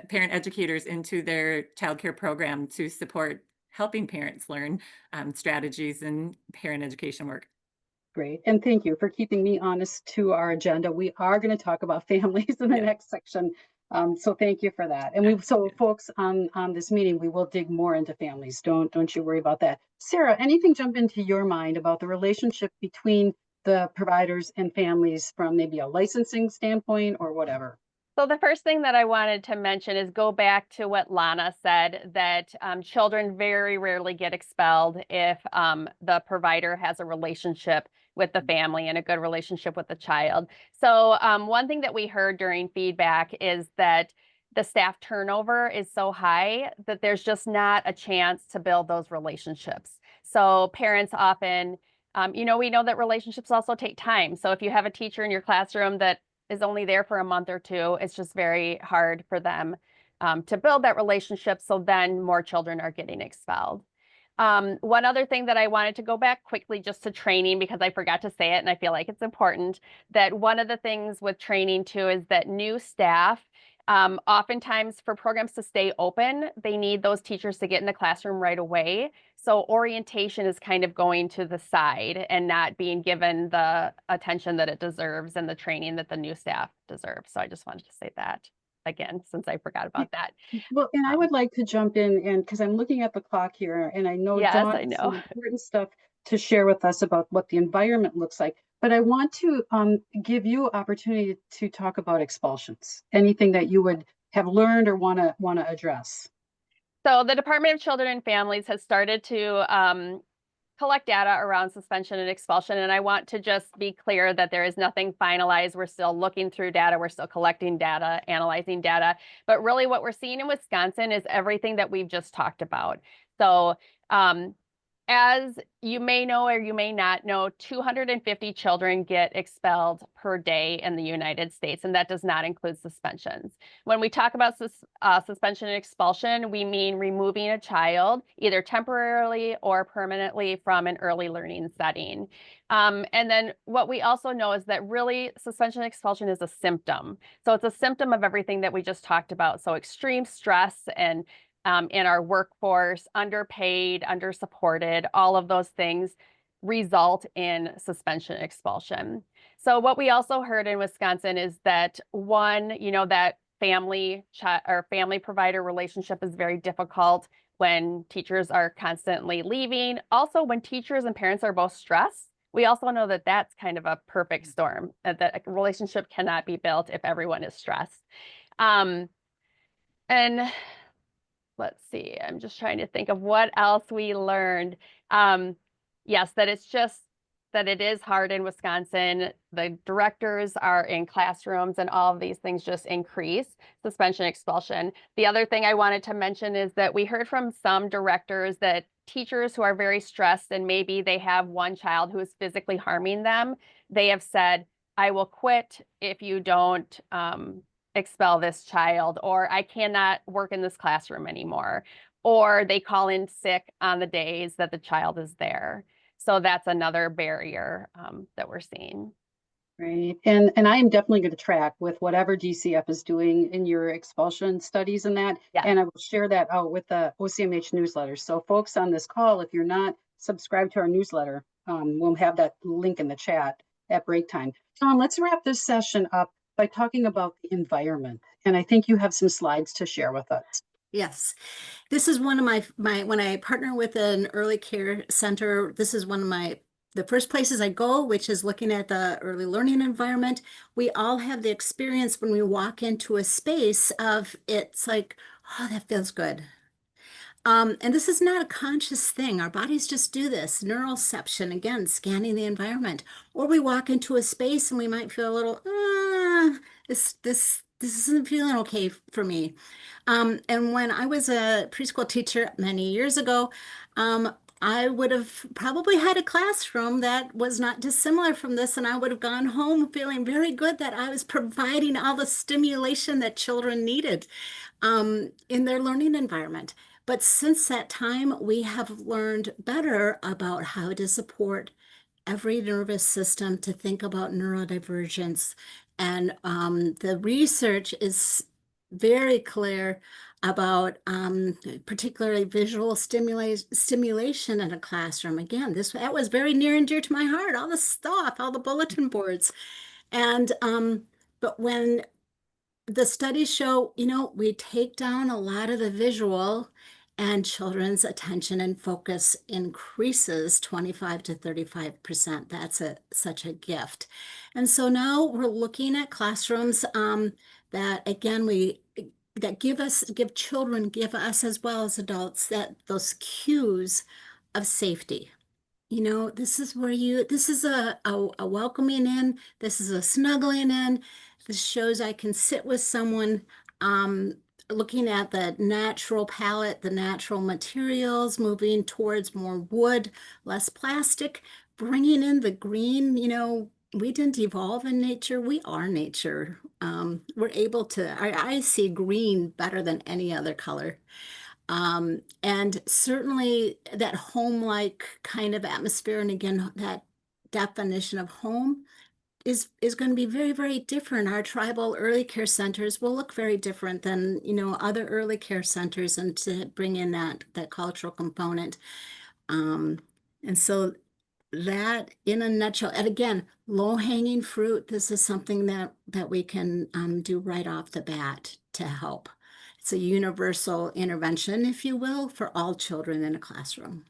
parent educators into their childcare program to support helping parents learn strategies and parent education work. Great. And thank you for keeping me honest to our agenda. We are going to talk about families in the next section. So thank you for that. And folks on this meeting, we will dig more into families. Don't you worry about that. Sarah, anything jump into your mind about the relationship between the providers and families from maybe a licensing standpoint or whatever? So the first thing that I wanted to mention is go back to what Lana said, that children very rarely get expelled if the provider has a relationship with the family and a good relationship with the child. So one thing that we heard during feedback is that the staff turnover is so high that there's just not a chance to build those relationships. So parents often, we know that relationships also take time. So if you have a teacher in your classroom that is only there for a month or two, it's just very hard for them to build that relationship. So then more children are getting expelled. One other thing that I wanted to go back quickly just to training, because I forgot to say it and I feel like it's important, that one of the things with training too is that new staff, oftentimes for programs to stay open, they need those teachers to get in the classroom right away. So orientation is kind of going to the side and not being given the attention that it deserves and the training that the new staff deserves. So I just wanted to say that again, since I forgot about that. Well, and I would like to jump in, and because I'm looking at the clock here, and I know Yes, Dawn I has some know. important stuff to share with us about what the environment looks like. But I want to give you opportunity to talk about expulsions. Anything that you would have learned or want to address. So the Department of Children and Families has started to collect data around suspension and expulsion. And I want to just be clear that there is nothing finalized. We're still looking through data. We're still collecting data, analyzing data. But really what we're seeing in Wisconsin is everything that we've just talked about. So as you may know or you may not know, 250 children get expelled per day in the United States, and that does not include suspensions. When we talk about suspension and expulsion, we mean removing a child either temporarily or permanently from an early learning setting. And then what we also know is that really suspension and expulsion is a symptom. So it's a symptom of everything that we just talked about. So extreme stress and in our workforce, underpaid, undersupported, all of those things result in suspension expulsion. So what we also heard in Wisconsin is that that family provider relationship is very difficult when teachers are constantly leaving. Also, when teachers and parents are both stressed, we also know that that's kind of a perfect storm, that a relationship cannot be built if everyone is stressed. And let's see, I'm just trying to think of what else we learned. Yes, that it is hard in Wisconsin. The directors are in classrooms and all of these things just increase suspension, expulsion. The other thing I wanted to mention is that we heard from some directors that teachers who are very stressed and maybe they have one child who is physically harming them, they have said, I will quit if you don't expel this child, or I cannot work in this classroom anymore, or they call in sick on the days that the child is there. So that's another barrier that we're seeing. Right. And I am definitely going to track with whatever DCF is doing in your expulsion studies and that. Yeah. And I will share that out with the OCMH newsletter. So folks on this call, if you're not subscribed to our newsletter, we'll have that link in the chat at break time. Dawn, let's wrap this session up by talking about the environment. And I think you have some slides to share with us. Yes, this is one of my when I partner with an early care center, this is one of the first places I go, which is looking at the early learning environment. We all have the experience when we walk into a space of it's like, oh, that feels good. And this is not a conscious thing. Our bodies just do this. Neuroception, again, scanning the environment. Or we walk into a space and we might feel a little, this isn't feeling okay for me. And when I was a preschool teacher many years ago, I would have probably had a classroom that was not dissimilar from this, and I would have gone home feeling very good that I was providing all the stimulation that children needed in their learning environment. But since that time, we have learned better about how to support every nervous system to think about neurodivergence. And the research is very clear about particularly visual stimulation in a classroom. Again, that was very near and dear to my heart, all the stuff, all the bulletin boards. And but when the studies show, we take down a lot of the visual and children's attention and focus increases 25 to 35%. That's such a gift. And so now we're looking at classrooms that again, give children, give us as well as adults those cues of safety. This is this is a welcoming in, this is a snuggling in. This shows I can sit with someone, looking at the natural palette, the natural materials, moving towards more wood, less plastic, bringing in the green. We didn't evolve in nature, we are nature. We're able to, I see green better than any other color. And certainly that home-like kind of atmosphere, and again, that definition of home is going to be very, very different. Our tribal early care centers will look very different than, other early care centers, and to bring in that cultural component. And so that in a nutshell, and again, low-hanging fruit, this is something that we can do right off the bat to help. It's a universal intervention, if you will, for all children in a classroom.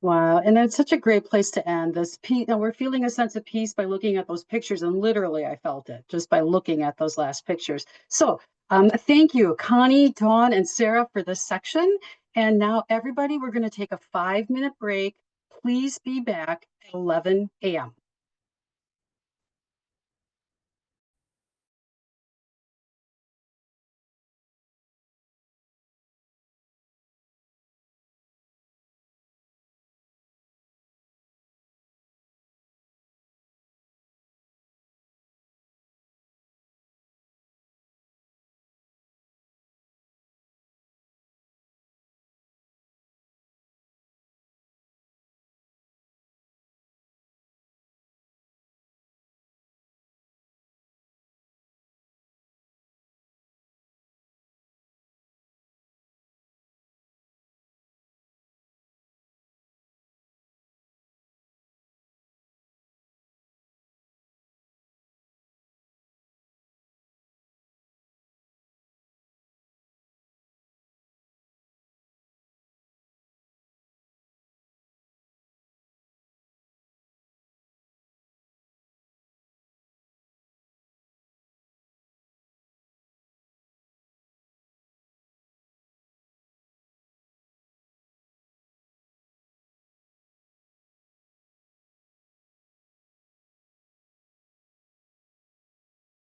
Wow, and that's such a great place to end this peace. And we're feeling a sense of peace by looking at those pictures, and literally I felt it just by looking at those last pictures. So thank you, Connie, Dawn, and Sarah for this section. And now everybody, we're going to take a 5-minute break. Please be back at 11 a.m.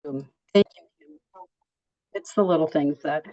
Thank you, Kim. It's the little things that.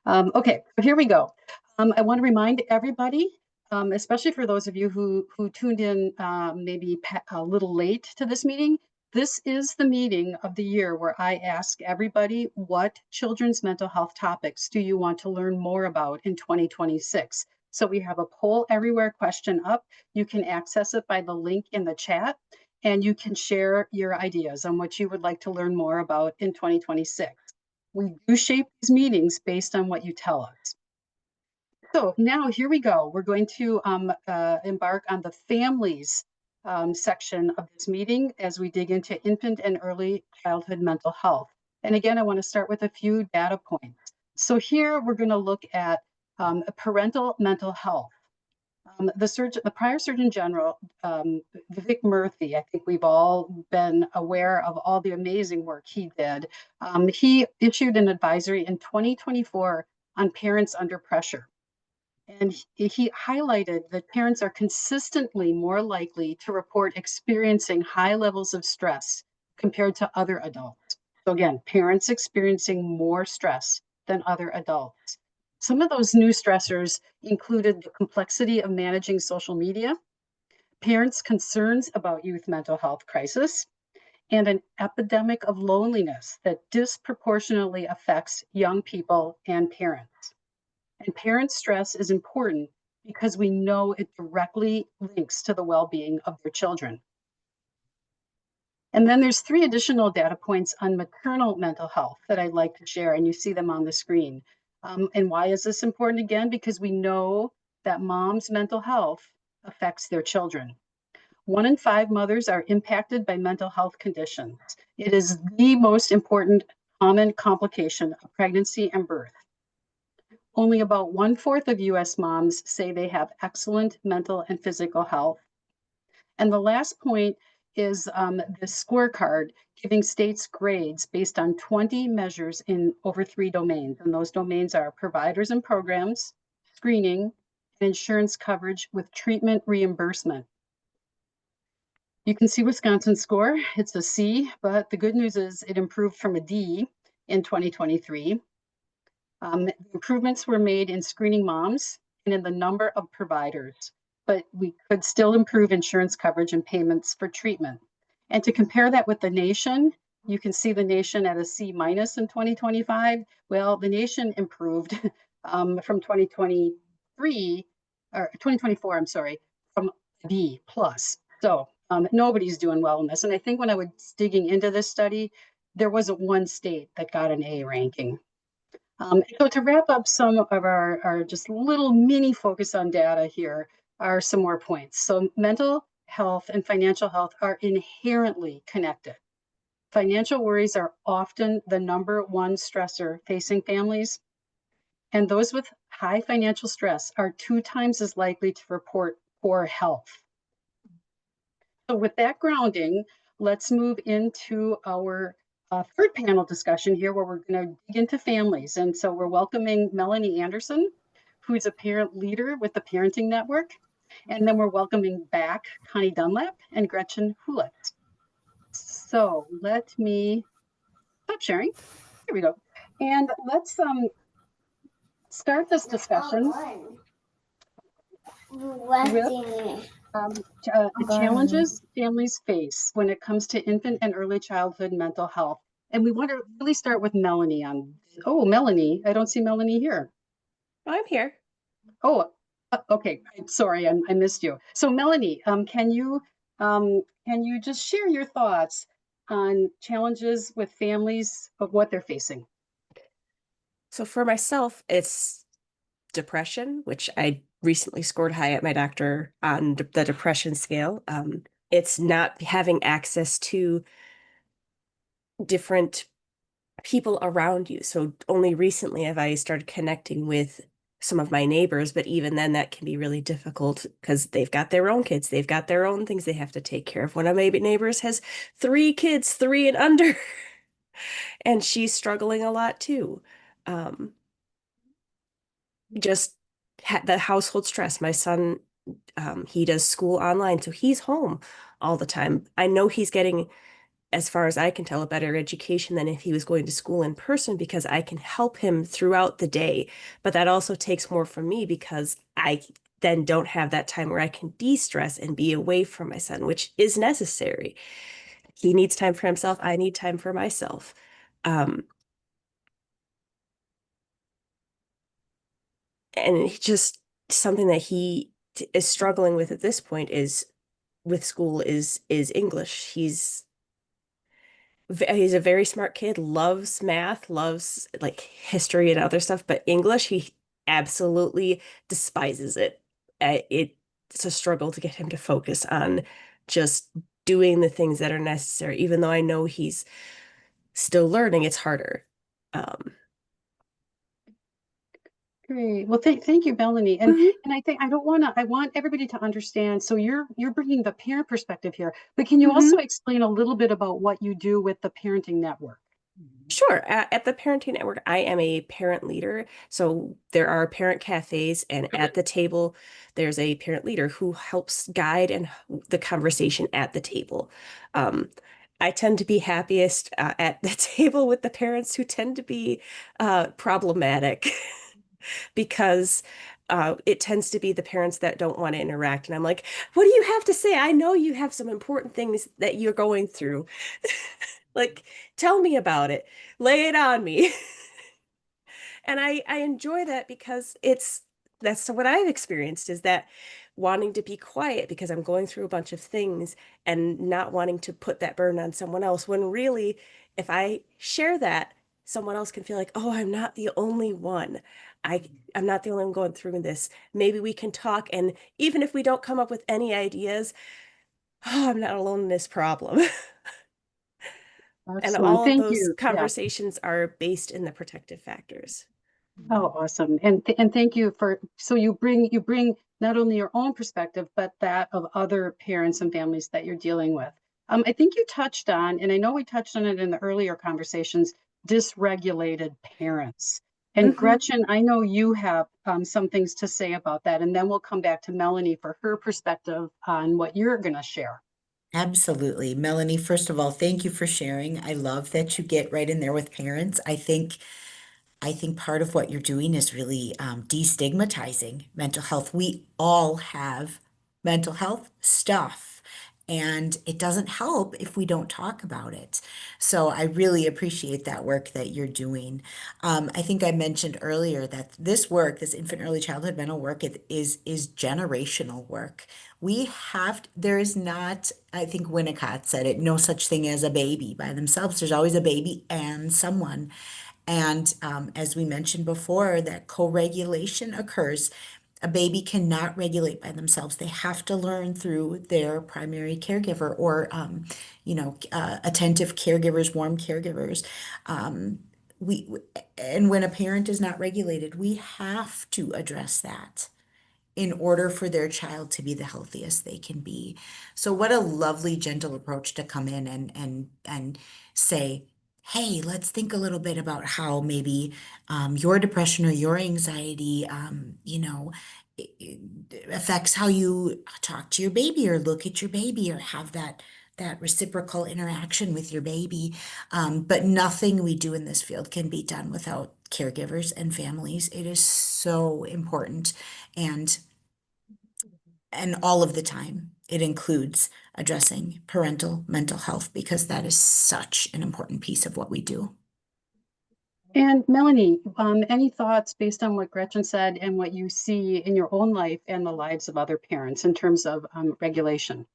Okay, so here we go. I want to remind everybody, especially for those of you who tuned in maybe a little late to this meeting, this is the meeting of the year where I ask everybody, what children's mental health topics do you want to learn more about in 2026? So we have a poll everywhere question up. You can access it by the link in the chat, and you can share your ideas on what you would like to learn more about in 2026. We do shape these meetings based on what you tell us. So now here we go. We're going to embark on the families section of this meeting as we dig into infant and early childhood mental health. And again, I want to start with a few data points. So here we're going to look at parental mental health. The prior Surgeon General, Vivek Murthy, I think we've all been aware of all the amazing work he did. He issued an advisory in 2024 on parents under pressure. And he highlighted that parents are consistently more likely to report experiencing high levels of stress compared to other adults. So again, parents experiencing more stress than other adults. Some of those new stressors included the complexity of managing social media, parents' concerns about youth mental health crisis, and an epidemic of loneliness that disproportionately affects young people and parents. And parent stress is important because we know it directly links to the well-being of their children. And then there's 3 additional data points on maternal mental health that I'd like to share, and you see them on the screen. And why is this important? Again, because we know that mom's mental health affects their children. 1 in 5 mothers are impacted by mental health conditions. It is the most important common complication of pregnancy and birth. Only about 1/4 of US moms say they have excellent mental and physical health. And the last point is the scorecard giving states grades based on 20 measures in over 3 domains. And those domains are providers and programs, screening, and insurance coverage with treatment reimbursement. You can see Wisconsin's score. It's a C, but the good news is it improved from a D in 2023. Improvements were made in screening moms and in the number of providers, but we could still improve insurance coverage and payments for treatment. And to compare that with the nation, you can see the nation at a C minus in 2025. Well, the nation improved from 2023 or 2024, I'm sorry, from B plus. So nobody's doing well in this. And I think when I was digging into this study, there wasn't one state that got an A ranking. So to wrap up some of our just little mini focus on data here are some more points. So mental health and financial health are inherently connected. Financial worries are often the #1 stressor facing families, and those with high financial stress are 2 times as likely to report poor health. So with that grounding, let's move into our third panel discussion here, where we're going to dig into families. And so we're welcoming Melanie Anderson, who's a parent leader with the Parenting Network. And then we're welcoming back Connie Dunlap and Gretchen Hulet. So let me stop sharing. Here we go. And let's start this discussion with the challenges families face when it comes to infant and early childhood mental health. And we want to really start with Melanie on, oh, Melanie, I don't see Melanie here. I'm here. Oh, okay, sorry, I missed you. So Melanie, can you just share your thoughts on challenges with families of what they're facing? So for myself, it's depression, which I recently scored high at my doctor on the depression scale. It's not having access to different people around you. So only recently have I started connecting with some of my neighbors, but even then that can be really difficult because they've got their own kids. They've got their own things they have to take care of. One of my neighbors has 3 kids, 3 and under, and she's struggling a lot too. Just the household stress. My son, he does school online, so he's home all the time. I know he's getting, as far as I can tell, a better education than if he was going to school in person because I can help him throughout the day. But that also takes more from me because I then don't have that time where I can de-stress and be away from my son, which is necessary. He needs time for himself. I need time for myself. And just something that he is struggling with at this point is with school is English. He's a very smart kid, loves math, loves like history and other stuff, but English, he absolutely despises it. It's a struggle to get him to focus on just doing the things that are necessary. Even though I know he's still learning, it's harder. Great. Well, thank you, Melanie. And I think I want everybody to understand. So you're bringing the parent perspective here, but can you also explain a little bit about what you do with the Parenting Network? Sure. At the Parenting Network, I am a parent leader. So there are parent cafes, and at the table, there's a parent leader who helps guide and the conversation at the table. I tend to be happiest at the table with the parents who tend to be problematic because it tends to be the parents that don't want to interact. And I'm like, what do you have to say? I know you have some important things that you're going through. Like, tell me about it. Lay it on me. And I enjoy that because that's what I've experienced is that wanting to be quiet because I'm going through a bunch of things and not wanting to put that burden on someone else when really if I share that, someone else can feel like, oh, I'm not the only one. I'm not the only one going through this. Maybe we can talk, and even if we don't come up with any ideas, oh, I'm not alone in this problem. And Excellent. all of Thank those you. Yeah. conversations are based in the protective factors. Oh, awesome. And thank you for, so you bring not only your own perspective, but that of other parents and families that you're dealing with. I think you touched on, and I know we touched on it in the earlier conversations, dysregulated parents. And Mhm. Gretchen, I know you have some things to say about that, and then we'll come back to Melanie for her perspective on what you're going to share. Absolutely. Melanie, first of all, thank you for sharing. I love that you get right in there with parents. I think part of what you're doing is really destigmatizing mental health. We all have mental health stuff, and it doesn't help if we don't talk about it. So I really appreciate that work that you're doing. I think I mentioned earlier that this work, this infant early childhood mental work, is generational work. There is not, I think Winnicott said it, no such thing as a baby by themselves. There's always a baby and someone. And as we mentioned before, that co-regulation occurs. A baby cannot regulate by themselves. They have to learn through their primary caregiver or, attentive caregivers, warm caregivers. Um, we, and when a parent is not regulated, we have to address that in order for their child to be the healthiest they can be. So what a lovely, gentle approach to come in and say, hey, let's think a little bit about how maybe your depression or your anxiety, affects how you talk to your baby or look at your baby or have that reciprocal interaction with your baby. But nothing we do in this field can be done without caregivers and families. It is so important. And all of the time, it includes addressing parental mental health because that is such an important piece of what we do. And Melanie, any thoughts based on what Gretchen said and what you see in your own life and the lives of other parents in terms of regulation?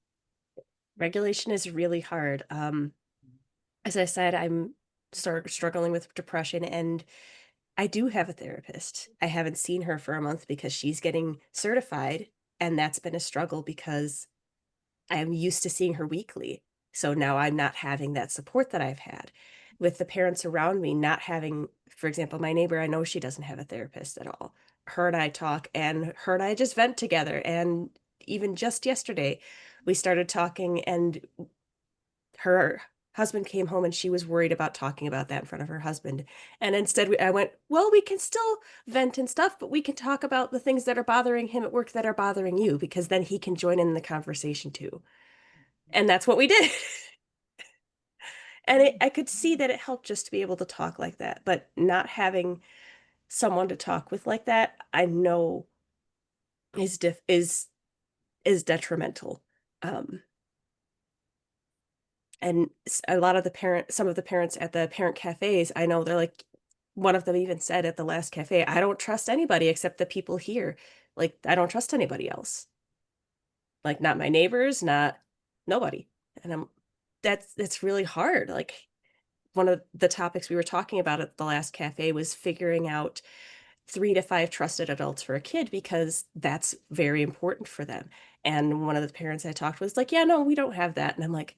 Regulation is really hard. As I said, I'm struggling with depression, and I do have a therapist. I haven't seen her for a month because she's getting certified, and that's been a struggle because I'm used to seeing her weekly. So now I'm not having that support that I've had. With the parents around me not having, for example, my neighbor, I know she doesn't have a therapist at all. Her and I talk, and her and I just vent together. And even just yesterday, we started talking, and her husband came home and she was worried about talking about that in front of her husband. And instead, I went, well, we can still vent and stuff, but we can talk about the things that are bothering him at work that are bothering you, because then he can join in the conversation too. And that's what we did. And I could see that it helped just to be able to talk like that, but not having someone to talk with like that, I know is detrimental. And a lot of some of the parents at the parent cafes, I know they're like, one of them even said at the last cafe, I don't trust anybody except the people here. Like, I don't trust anybody else. Like, not my neighbors, not nobody. And that's really hard. Like, one of the topics we were talking about at the last cafe was figuring out 3 to 5 trusted adults for a kid because that's very important for them. And one of the parents I talked with was like, yeah, no, we don't have that. And I'm like,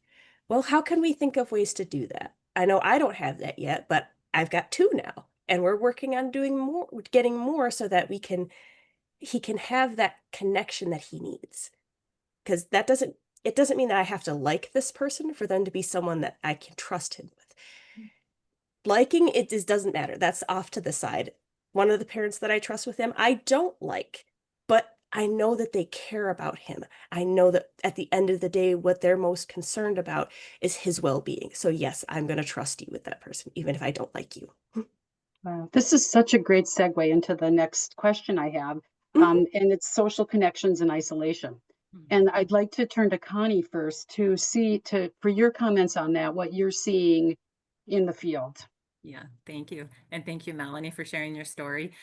well, how can we think of ways to do that? I know I don't have that yet, but I've got 2 now. And we're working on doing more, getting more so that he can have that connection that he needs. Because it doesn't mean that I have to like this person for them to be someone that I can trust him with. Liking it just doesn't matter. That's off to the side. One of the parents that I trust with him, I don't like, but I know that they care about him. I know that at the end of the day, what they're most concerned about is his well-being. So yes, I'm going to trust you with that person, even if I don't like you. Wow, this is such a great segue into the next question I have, Mhm. and it's social connections and isolation. Mhm. And I'd like to turn to Connie first to see to for your comments on that, what you're seeing in the field. Yeah, thank you. And thank you, Melanie, for sharing your story.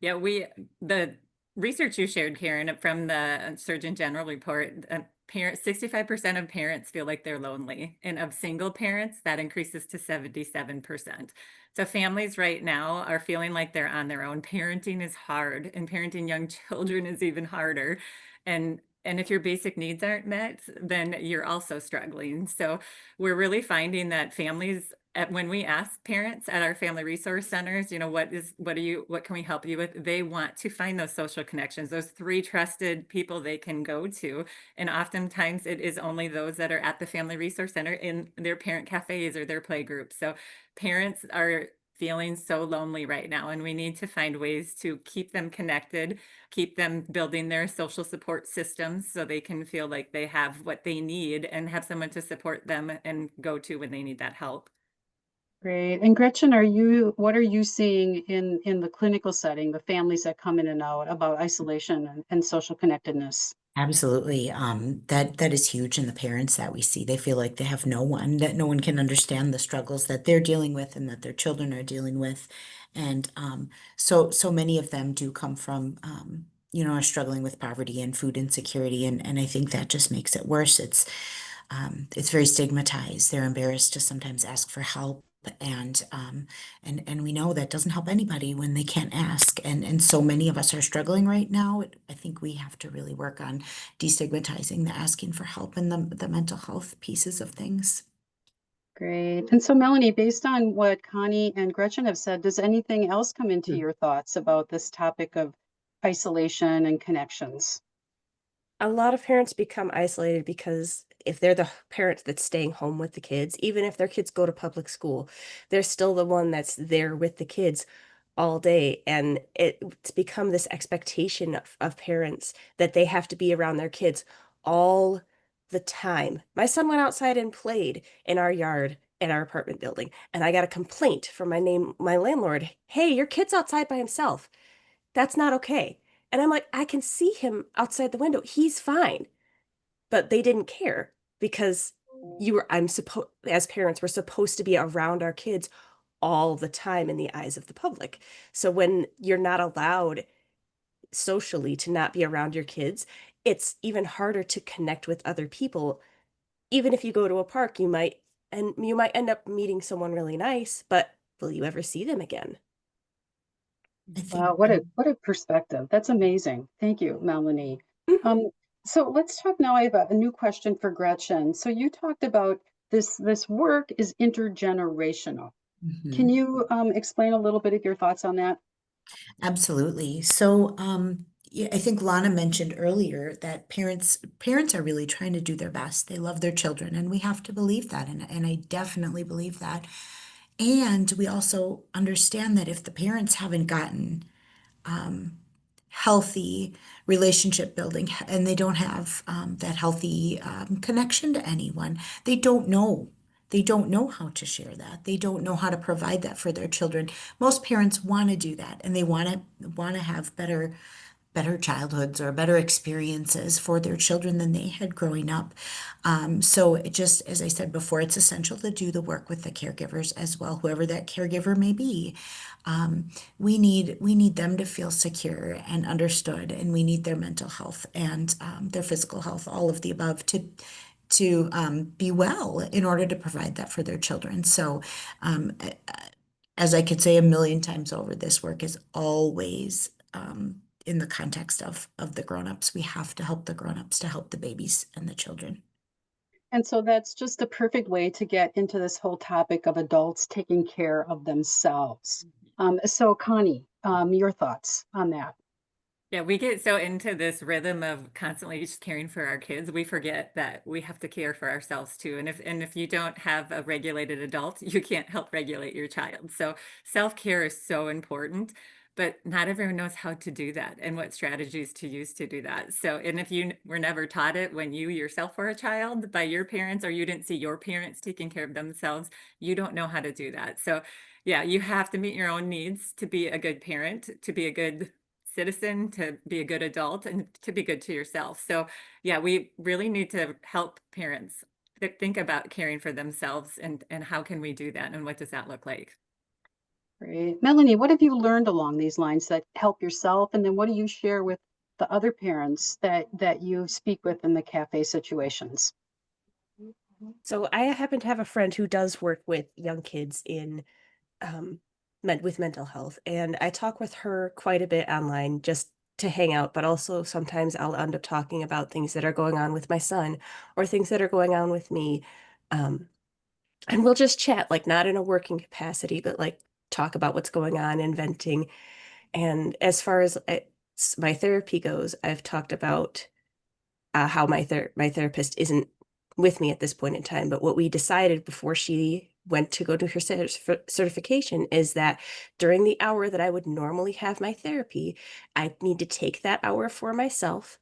Yeah, the research you shared, Karen, from the Surgeon General report, 65% of parents feel like they're lonely. And of single parents, that increases to 77%. So families right now are feeling like they're on their own. Parenting is hard, and parenting young children is even harder. And if your basic needs aren't met, then you're also struggling. So we're really finding that families, when we ask parents at our family resource centers, what can we help you with? They want to find those social connections, those 3 trusted people they can go to. And oftentimes it is only those that are at the family resource center in their parent cafes or their play groups. So parents are feeling so lonely right now, and we need to find ways to keep them connected, keep them building their social support systems so they can feel like they have what they need and have someone to support them and go to when they need that help. Great. And Gretchen, what are you seeing in the clinical setting, the families that come in and out about isolation and social connectedness? Absolutely. That is huge in the parents that we see. They feel like they have no one, that no one can understand the struggles that they're dealing with and that their children are dealing with. And so many of them do come from are struggling with poverty and food insecurity, and I think that just makes it worse. It's very stigmatized. They're embarrassed to sometimes ask for help. And we know that doesn't help anybody when they can't ask. And so many of us are struggling right now. I think we have to really work on destigmatizing the asking for help and the mental health pieces of things. Great. And so Melanie, based on what Connie and Gretchen have said, does anything else come into your thoughts about this topic of isolation and connections? A lot of parents become isolated because if they're the parent that's staying home with the kids, even if their kids go to public school, they're still the one that's there with the kids all day. And it's become this expectation of parents that they have to be around their kids all the time. My son went outside and played in our yard in our apartment building, and I got a complaint from my landlord. Hey, your kid's outside by himself. That's not okay. And I'm like, I can see him outside the window. He's fine. But they didn't care because as parents, we're supposed to be around our kids all the time in the eyes of the public. So when you're not allowed socially to not be around your kids, it's even harder to connect with other people. Even if you go to a park, you might end up meeting someone really nice, but will you ever see them again? I think Wow, what a perspective. That's amazing. Thank you, Melanie. Mhm. Um, so let's talk now. I have a new question for Gretchen. So you talked about this work is intergenerational. Can Mhm. you explain a little bit of your thoughts on that? Absolutely. So, yeah, I think Lana mentioned earlier that parents are really trying to do their best. They love their children, and we have to believe that, and I definitely believe that. And we also understand that if the parents haven't gotten healthy relationship building and they don't have that healthy connection to anyone, they don't know. They don't know how to share that. They don't know how to provide that for their children. Most parents want to do that, and they want to have better childhoods or better experiences for their children than they had growing up. So it just, as I said before, it's essential to do the work with the caregivers as well, whoever that caregiver may be. We need them to feel secure and understood, and we need their mental health and their physical health, all of the above, to be well in order to provide that for their children. So, as I could say a million times over, this work is always in the context of the grown-ups. We have to help the grown-ups to help the babies and the children. And so that's just a perfect way to get into this whole topic of adults taking care of themselves. So Connie, your thoughts on that? Yeah, we get so into this rhythm of constantly just caring for our kids, we forget that we have to care for ourselves too. And if you don't have a regulated adult, you can't help regulate your child. So self-care is so important. but not everyone knows how to do that and what strategies to use to do that. So, and if you were never taught it when you yourself were a child by your parents, or you didn't see your parents taking care of themselves, you don't know how to do that. So yeah, you have to meet your own needs to be a good parent, to be a good citizen, to be a good adult, and to be good to yourself. So yeah, we really need to help parents think about caring for themselves, and how can we do that, and what does that look like? Great. Melanie, what have you learned along these lines that help yourself? And then what do you share with the other parents that you speak with in the cafe situations? So I happen to have a friend who does work with young kids in um with mental health, and I talk with her quite a bit online just to hang out, but also sometimes I'll end up talking about things that are going on with my son or things that are going on with me. Um and we'll just chat, like not in a working capacity, but like talk about what's going on and venting. And as far as my therapy goes, I've talked about how my therapist isn't with me at this point in time. But what we decided before she went to go do her certification is that during the hour that I would normally have my therapy, I need to take that hour for myself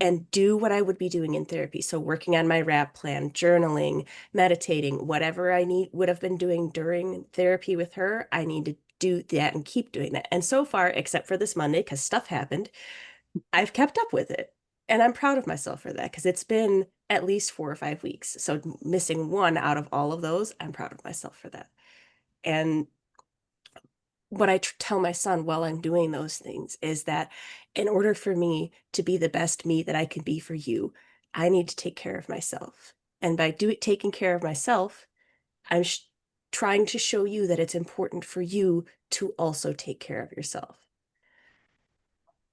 and do what I would be doing in therapy. So working on my rap plan, journaling, meditating, whatever I need would have been doing during therapy with her, I need to do that and keep doing that. And so far, except for this Monday, because stuff happened, I've kept up with it. And I'm proud of myself for that because it's been at least 4 or 5 weeks. So missing one out of all of those, I'm proud of myself for that. And what I tell my son while I'm doing those things is that in order for me to be the best me that I can be for you, I need to take care of myself. And by taking care of myself, I'm trying to show you that it's important for you to also take care of yourself.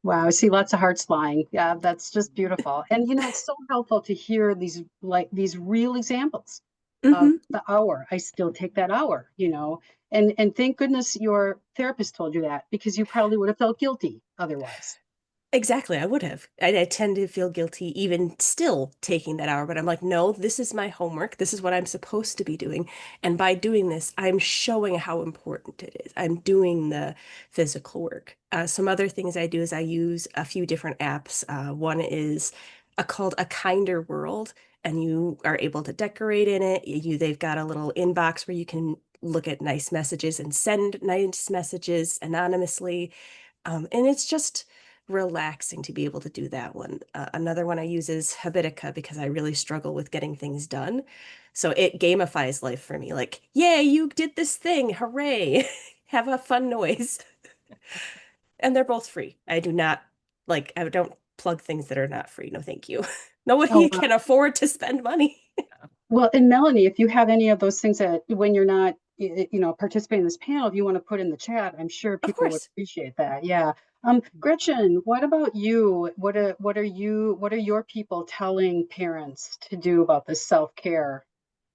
Wow, I see lots of hearts flying. Yeah, that's just beautiful. And it's so helpful to hear these real examples of Hmm. the hour. I still take that hour. And thank goodness your therapist told you that, because you probably would have felt guilty otherwise. Exactly, I would have. I tend to feel guilty even still taking that hour, but I'm like, no, this is my homework. This is what I'm supposed to be doing. And by doing this, I'm showing how important it is. I'm doing the physical work. Some other things I do is I use a few different apps. One is called A Kinder World, and you are able to decorate in it. They've got a little inbox where you can look at nice messages and send nice messages anonymously. And it's just relaxing to be able to do that one. Another one I use is Habitica because I really struggle with getting things done. So it gamifies life for me. Like, yay, you did this thing. Hooray. Have a fun noise. And they're both free. I don't plug things that are not free. No, thank you. Oh, Nobody wow. can afford to spend money. Well, and Melanie, if you have any of those things that when you're not, participating in this panel, if you want to put in the chat, I'm sure Of people would course. appreciate that. Yeah. Gretchen, what about you? What are your people telling parents to do about this self-care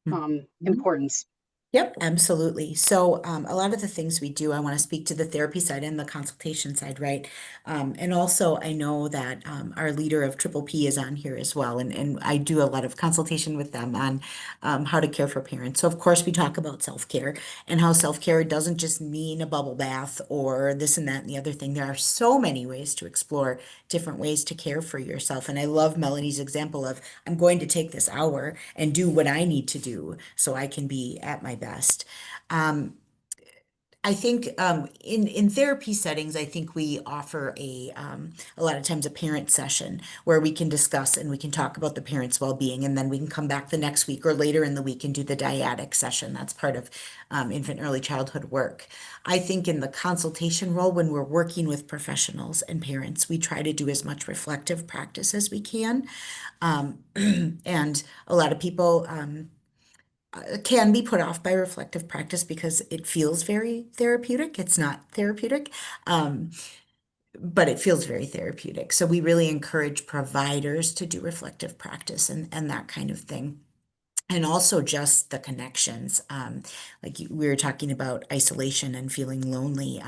Mhm. importance? Yep, absolutely. So, a lot of the things we do, I want to speak to the therapy side and the consultation side, right? And also, I know that our leader of Triple P is on here as well, and I do a lot of consultation with them on how to care for parents. So, of course, we talk about self-care and how self-care doesn't just mean a bubble bath or this and that and the other thing. There are so many ways to explore different ways to care for yourself. And I love Melanie's example of I'm going to take this hour and do what I need to do so I can be at my best. Um, I think in therapy settings, I think we offer a lot of times a parent session where we can discuss and we can talk about the parent's well-being, and then we can come back the next week or later in the week and do the dyadic session. That's part of infant early childhood work. I think in the consultation role, when we're working with professionals and parents, we try to do as much reflective practice as we can. And a lot of people can be put off by reflective practice because it feels very therapeutic. It's not therapeutic, um, but it feels very therapeutic. So we really encourage providers to do reflective practice and that kind of thing. And also just the connections, like we were talking about isolation and feeling lonely,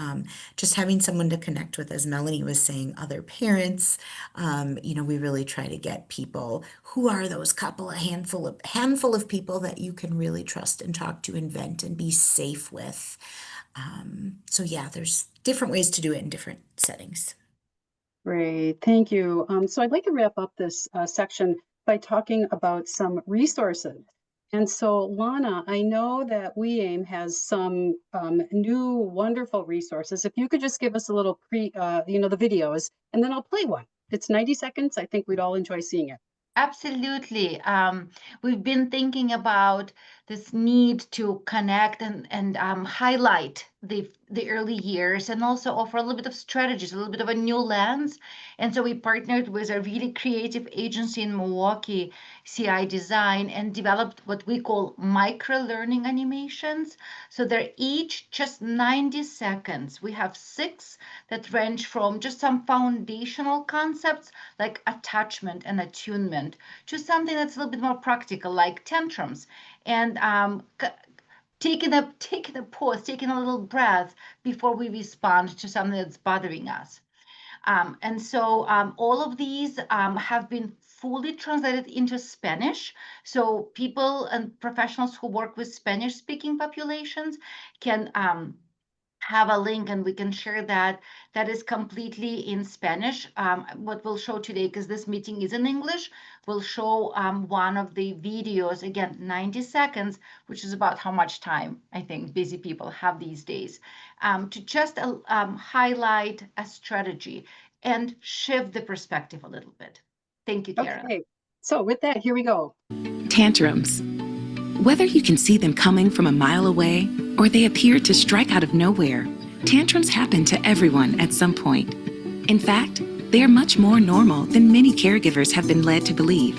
just having someone to connect with, as Melanie was saying, other parents. We really try to get people who are those couple, a handful of people that you can really trust and talk to and vent and be safe with. So yeah, different ways to do it in different settings. Great, thank you. So I'd like to wrap up this section by talking about some resources. And so, Lana, I know that WeAIM has some new wonderful resources. If you could just give us a little the videos, and then I'll play one. It's 90 seconds. I think we'd all enjoy seeing it. Absolutely. We've been thinking about this need to connect and highlight the early years and also offer a little bit of strategies, a little bit of a new lens. And so we partnered with a really creative agency in Milwaukee, CI Design, and developed what we call micro learning animations. So they're each just 90 seconds. We have 6 that range from just some foundational concepts like attachment and attunement to something that's a little bit more practical, like tantrums, and taking a pause, taking a little breath before we respond to something that's bothering us. And so all of these have been fully translated into Spanish. So people and professionals who work with Spanish speaking populations can have a link, and we can share that is completely in Spanish. What we'll show today, because this meeting is in English, we'll show one of the videos, again, 90 seconds, which is about how much time I think busy people have these days, to just highlight a strategy and shift the perspective a little bit. Thank you, Karen. Okay, so with that, here we go. Tantrums. Whether you can see them coming from a mile away or they appear to strike out of nowhere, tantrums happen to everyone at some point. In fact, they are much more normal than many caregivers have been led to believe.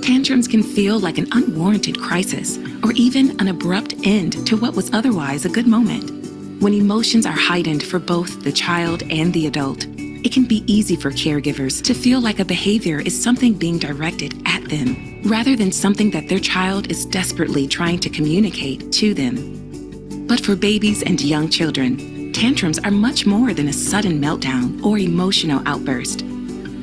Tantrums can feel like an unwarranted crisis or even an abrupt end to what was otherwise a good moment. When emotions are heightened for both the child and the adult, it can be easy for caregivers to feel like a behavior is something being directed at them, rather than something that their child is desperately trying to communicate to them. But for babies and young children, tantrums are much more than a sudden meltdown or emotional outburst.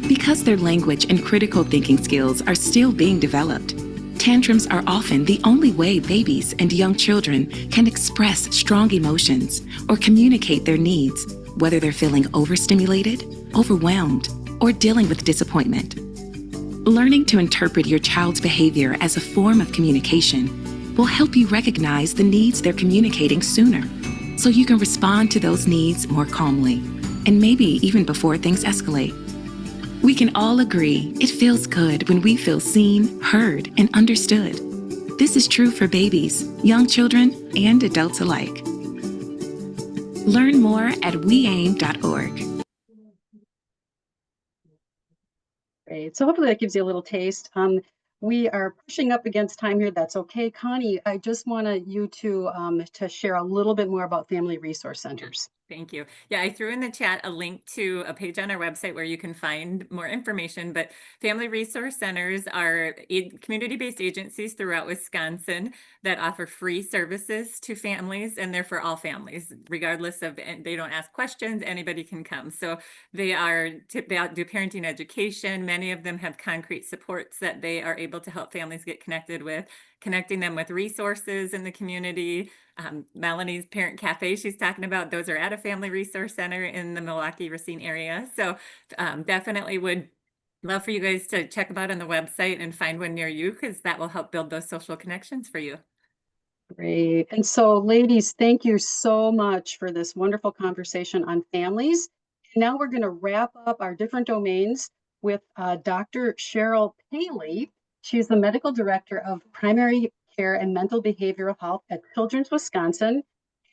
Because their language and critical thinking skills are still being developed, tantrums are often the only way babies and young children can express strong emotions or communicate their needs, whether they're feeling overstimulated, overwhelmed, or dealing with disappointment. Learning to interpret your child's behavior as a form of communication will help you recognize the needs they're communicating sooner, so you can respond to those needs more calmly, and maybe even before things escalate. We can all agree it feels good when we feel seen, heard, and understood. This is true for babies, young children, and adults alike. Learn more at weaim.org. Great. So hopefully that gives you a little taste. We are pushing up against time here. That's okay. Connie, I just wanted you to share a little bit more about Family Resource Centers. Thank you. Yeah, I threw in the chat a link to a page on our website where you can find more information, but Family Resource Centers are community-based agencies throughout Wisconsin that offer free services to families, and they're for all families, regardless of, and they don't ask questions, anybody can come. So they do parenting education. Many of them have concrete supports that they are able to help families get connected with, connecting them with resources in the community. Melanie's Parent Cafe she's talking about, those are at a Family Resource Center in the Milwaukee Racine area. So definitely would love for you guys to check them out on the website and find one near you, because that will help build those social connections for you. Great. And so, ladies, thank you so much for this wonderful conversation on families. Now we're going to wrap up our different domains with Dr. Cheryl Paley. She's the medical director of primary care and mental behavioral health at Children's Wisconsin.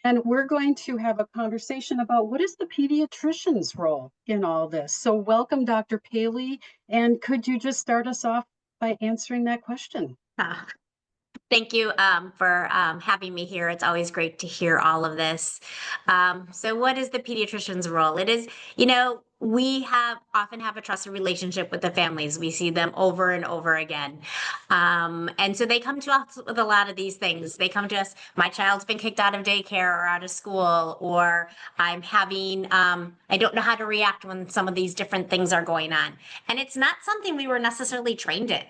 And we're going to have a conversation about what is the pediatrician's role in all this. So welcome, Dr. Paley. And could you just start us off by answering that question? Thank you for having me here. It's always great to hear all of this. So what is the pediatrician's role? It is, we often have a trusted relationship with the families. We see them over and over again. And so they come to us with a lot of these things. They come to us, my child's been kicked out of daycare or out of school, or I'm having, I don't know how to react when some of these different things are going on. And it's not something we were necessarily trained in.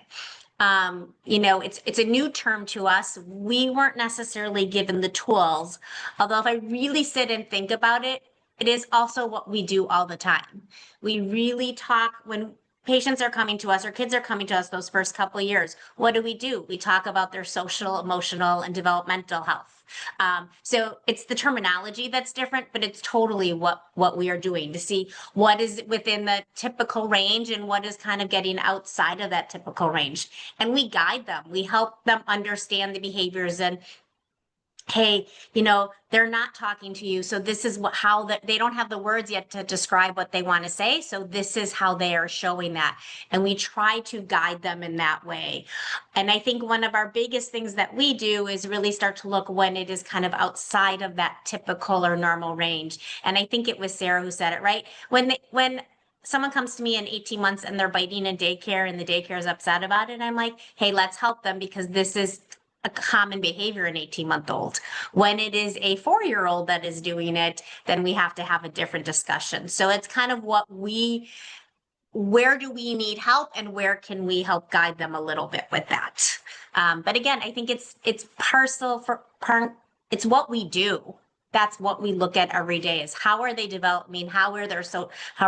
It's a new term to us. We weren't necessarily given the tools, although if I really sit and think about it, it is also what we do all the time. We really talk when patients are coming to us or kids are coming to us those first couple of years. What do? We talk about their social, emotional, and developmental health. So it's the terminology that's different, but it's totally what we are doing to see what is within the typical range and what is kind of getting outside of that typical range. And we guide them. We help them understand the behaviors and hey, they're not talking to you. So this is how they don't have the words yet to describe what they want to say. So this is how they are showing that. And we try to guide them in that way. And I think one of our biggest things that we do is really start to look when it is kind of outside of that typical or normal range. And I think it was Sarah who said it, right? When someone comes to me in 18 months and they're biting in daycare and the daycare is upset about it, I'm like, hey, let's help them because this is a common behavior in 18-month-old. When it is a 4-year-old that is doing it, then we have to have a different discussion. So it's kind of where do we need help and where can we help guide them a little bit with that? But again, I think it's it's what we do. That's what we look at every day is how are they developing? How are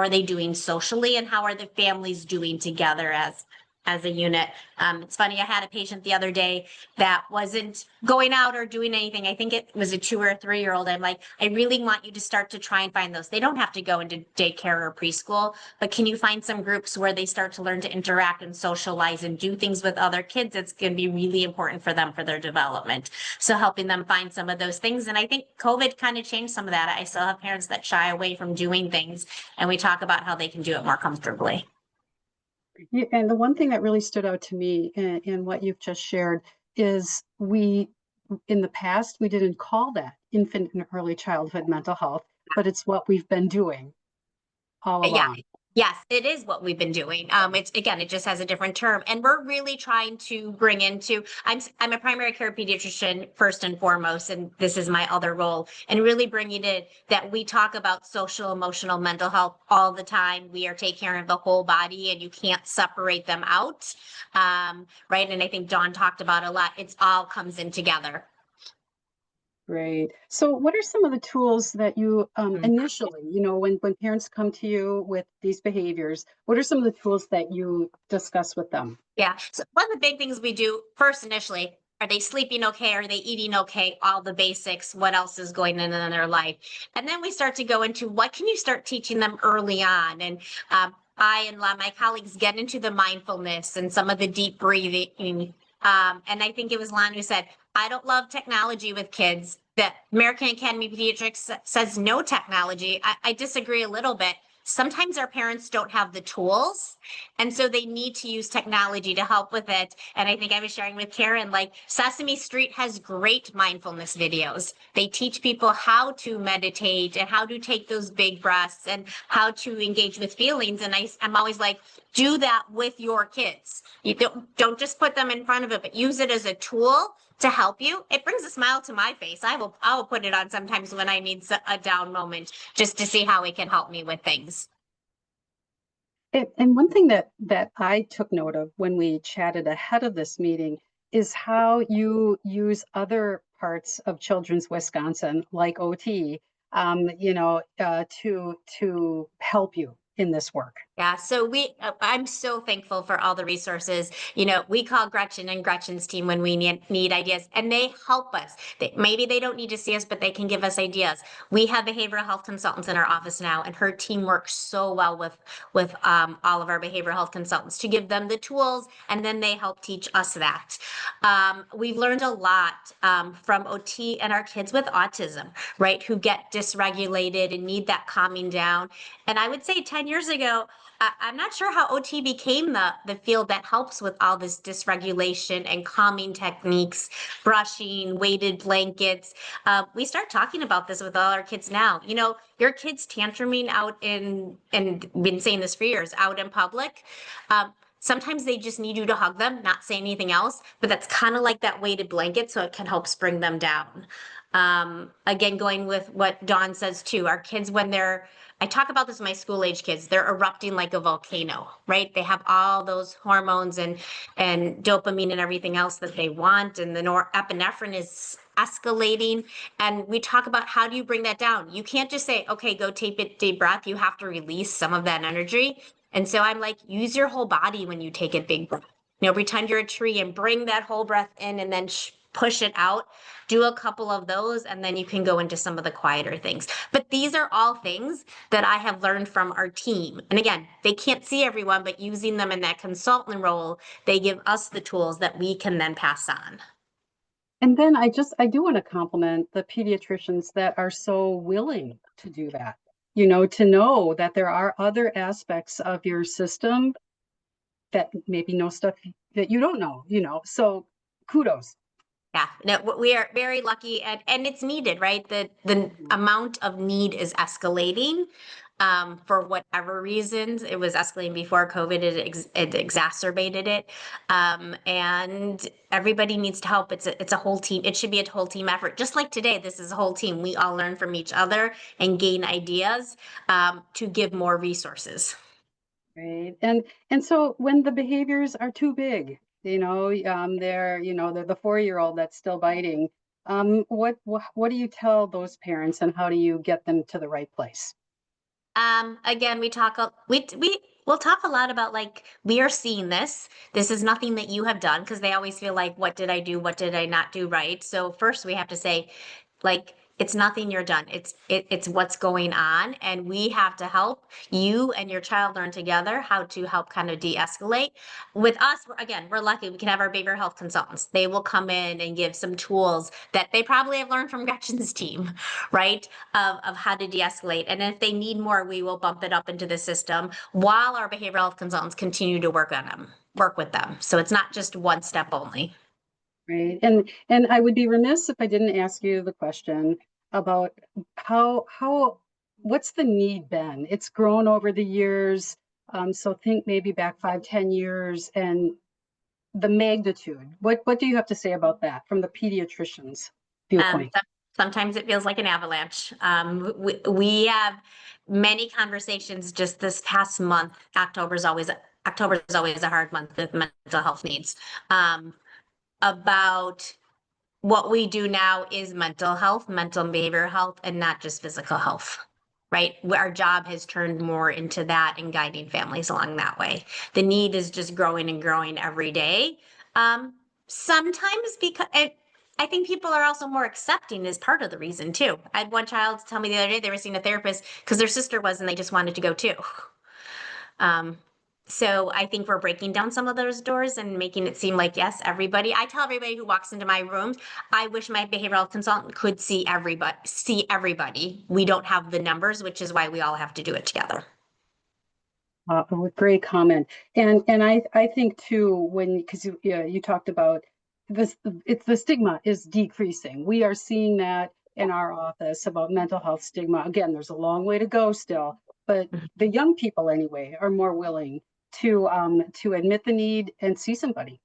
they doing socially and how are the families doing together as a unit. It's funny, I had a patient the other day that wasn't going out or doing anything. I think it was a 2 or a 3-year-old. I'm like, I really want you to start to try and find those. They don't have to go into daycare or preschool, but can you find some groups where they start to learn to interact and socialize and do things with other kids? It's going to be really important for them for their development. So helping them find some of those things. And I think COVID kind of changed some of that. I still have parents that shy away from doing things, and we talk about how they can do it more comfortably. Yeah, and the one thing that really stood out to me in what you've just shared is in the past, we didn't call that infant and early childhood mental health, but it's what we've been doing all along. Yeah. Yes, it is what we've been doing. It just has a different term, and we're really trying to bring into. I'm a primary care pediatrician first and foremost, and this is my other role, and really bringing it that we talk about social, emotional, mental health all the time. We are taking care of the whole body, and you can't separate them out, right? And I think Dawn talked about a lot. It's all comes in together. Great. So what are some of the tools that you initially, when parents come to you with these behaviors, what are some of the tools that you discuss with them? Yeah. So one of the big things we do first initially, are they sleeping okay? Are they eating okay? All the basics. What else is going on in their life? And then we start to go into what can you start teaching them early on? And I and a lot of my colleagues get into the mindfulness and some of the deep breathing. And I think it was Lon who said, I don't love technology with kids. The American Academy of Pediatrics says no technology. I disagree a little bit. Sometimes our parents don't have the tools, and so they need to use technology to help with it. And I think I was sharing with Karen, like Sesame Street has great mindfulness videos. They teach people how to meditate and how to take those big breaths and how to engage with feelings. And I'm always like, do that with your kids. You don't just put them in front of it, but use it as a tool to help you. It brings a smile to my face. I will put it on sometimes when I need a down moment just to see how it can help me with things. And one thing that I took note of when we chatted ahead of this meeting is how you use other parts of Children's Wisconsin, like OT, to help you in this work. Yeah, so I'm so thankful for all the resources. We call Gretchen and Gretchen's team when we need ideas, and they help us. Maybe they don't need to see us, but they can give us ideas. We have behavioral health consultants in our office now, and her team works so well with all of our behavioral health consultants to give them the tools, and then they help teach us that. We've learned a lot from OT and our kids with autism, right, who get dysregulated and need that calming down. And I would say 10 years ago, I'm not sure how OT became the field that helps with all this dysregulation and calming techniques, brushing, weighted blankets. We start talking about this with all our kids now. Your kids tantruming out and been saying this for years, out in public. Sometimes they just need you to hug them, not say anything else, but that's kind of like that weighted blanket, so it can help bring them down. Again, going with what Dawn says too, our kids, when they're I talk about this with my school age kids. They're erupting like a volcano, right? They have all those hormones and dopamine and everything else that they want, and the norepinephrine is escalating. And we talk about how do you bring that down? You can't just say, okay, go take a deep breath. You have to release some of that energy. And so I'm like, use your whole body when you take a big breath. Pretend you're a tree and bring that whole breath in and then push it out. Do a couple of those, and then you can go into some of the quieter things. But these are all things that I have learned from our team. And again, they can't see everyone, but using them in that consultant role, they give us the tools that we can then pass on. And then I do want to compliment the pediatricians that are so willing to do that, to know that there are other aspects of your system that maybe know stuff that you don't know, so kudos. Yeah, no, we are very lucky, and it's needed, right? The amount of need is escalating. For whatever reasons, it was escalating before COVID. It exacerbated it, and everybody needs to help. It's a whole team. It should be a whole team effort. Just like today, this is a whole team. We all learn from each other and gain ideas to give more resources. Right. And so when the behaviors are too big, they're the 4-year-old that's still biting. What do you tell those parents, and how do you get them to the right place? Again, we'll talk a lot about, like, we are seeing this. This is nothing that you have done, because they always feel like, what did I do? What did I not do right? So first we have to say, like, it's nothing you're done. It's what's going on, and we have to help you and your child learn together how to help kind of de-escalate. With us, we're lucky. We can have our behavioral health consultants. They will come in and give some tools that they probably have learned from Gretchen's team, right? Of how to de-escalate. And if they need more, we will bump it up into the system while our behavioral health consultants continue to work with them. So it's not just one step only. Right. And I would be remiss if I didn't ask you the question about what's the need been? It's grown over the years. So think maybe back 5-10 years, and the magnitude. What do you have to say about that from the pediatrician's viewpoint? Sometimes it feels like an avalanche. We have many conversations just this past month. October is always a hard month with mental health needs. About what we do now is mental health, mental and behavioral health, and not just physical health, right? Our job has turned more into that and guiding families along that way. The need is just growing and growing every day. Sometimes because I think people are also more accepting is part of the reason too. I had one child tell me the other day they were seeing a therapist because their sister was, and they just wanted to go too. So I think we're breaking down some of those doors and making it seem like, yes, everybody. I tell everybody who walks into my rooms, I wish my behavioral consultant could see everybody. We don't have the numbers, which is why we all have to do it together. Great comment. And I think too, because you talked about this, it's the stigma is decreasing. We are seeing that in our office about mental health stigma. Again, there's a long way to go still, but the young people anyway are more willing to admit the need and see somebody.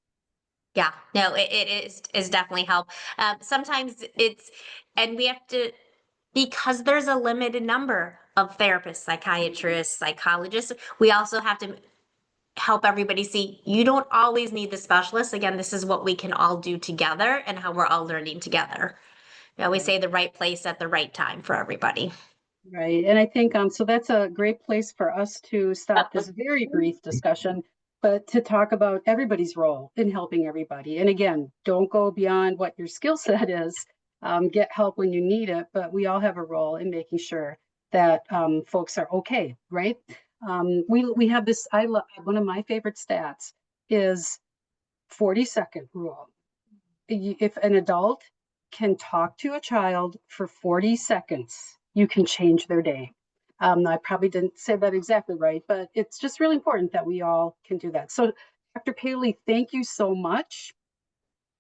Yeah, no, it is definitely help. Sometimes and we have to, because there's a limited number of therapists, psychiatrists, psychologists, we also have to help everybody see you don't always need the specialist. Again, this is what we can all do together and how we're all learning together. We always say the right place at the right time for everybody. Right. And I think so that's a great place for us to stop this very brief discussion, but to talk about everybody's role in helping everybody. And again, don't go beyond what your skill set is. Get help when you need it, but we all have a role in making sure that folks are okay, right? We have this, one of my favorite stats is 40-second rule. If an adult can talk to a child for 40 seconds, you can change their day. I probably didn't say that exactly right, but it's just really important that we all can do that. So Dr. Paley, thank you so much.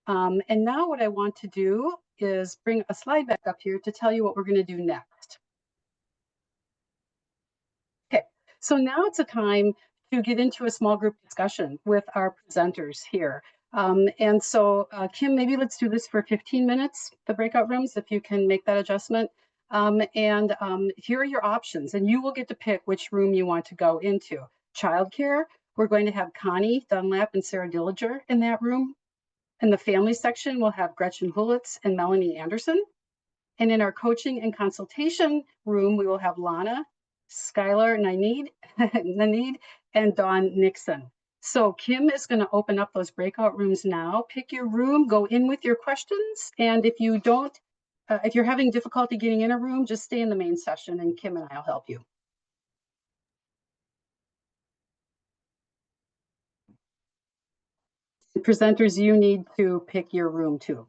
And now what I want to do is bring a slide back up here to tell you what we're going to do next. Okay, so now it's a time to get into a small group discussion with our presenters here. And so Kim, maybe let's do this for 15 minutes, the breakout rooms, if you can make that adjustment. Here are your options, and you will get to pick which room you want to go into. Childcare, we're going to have Connie Dunlap and Sarah Dillinger in that room. In the family section, we'll have Gretchen Hulitz and Melanie Anderson. And in our coaching and consultation room, we will have Lana, Skylar Nanid, and Dawn Nixon. So Kim is going to open up those breakout rooms now. Pick your room, go in with your questions. And if you don't, if you're having difficulty getting in a room, just stay in the main session and Kim and I will help you. The presenters, you need to pick your room too.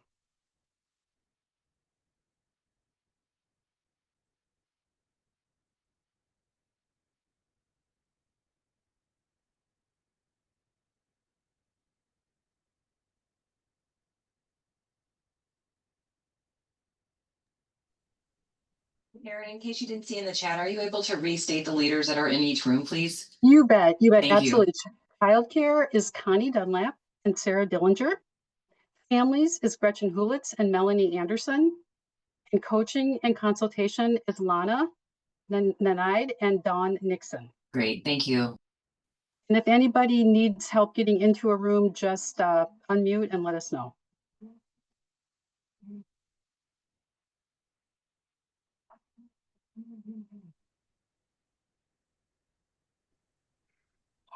Karen, in case you didn't see in the chat, are you able to restate the leaders that are in each room, please? You bet, Thank absolutely. Childcare is Connie Dunlap and Sarah Dillinger. Families is Gretchen Hulitz and Melanie Anderson. And coaching and consultation is Lana Nanide and Dawn Nixon. Great, thank you. And if anybody needs help getting into a room, just unmute and let us know.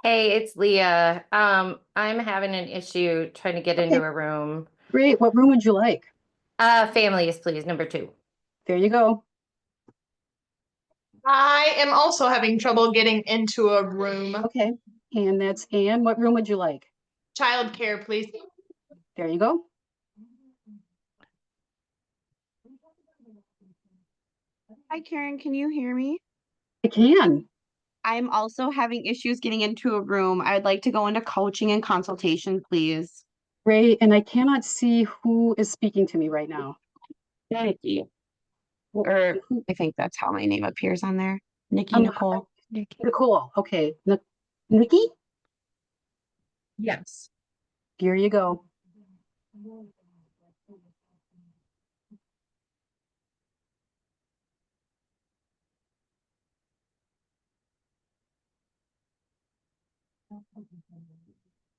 Hey, it's Leah. I'm having an issue trying to get into a room. Great. What room would you like? Families, please, number 2. There you go. I am also having trouble getting into a room. Okay. And that's Anne. What room would you like? Childcare, please. There you go. Hi, Karen. Can you hear me? I can. I'm also having issues getting into a room. I'd like to go into coaching and consultation, please. Great. And I cannot see who is speaking to me right now. Nikki. Or I think that's how my name appears on there. Nikki Nicole. Nicole. Okay. Nikki? Yes. Here you go.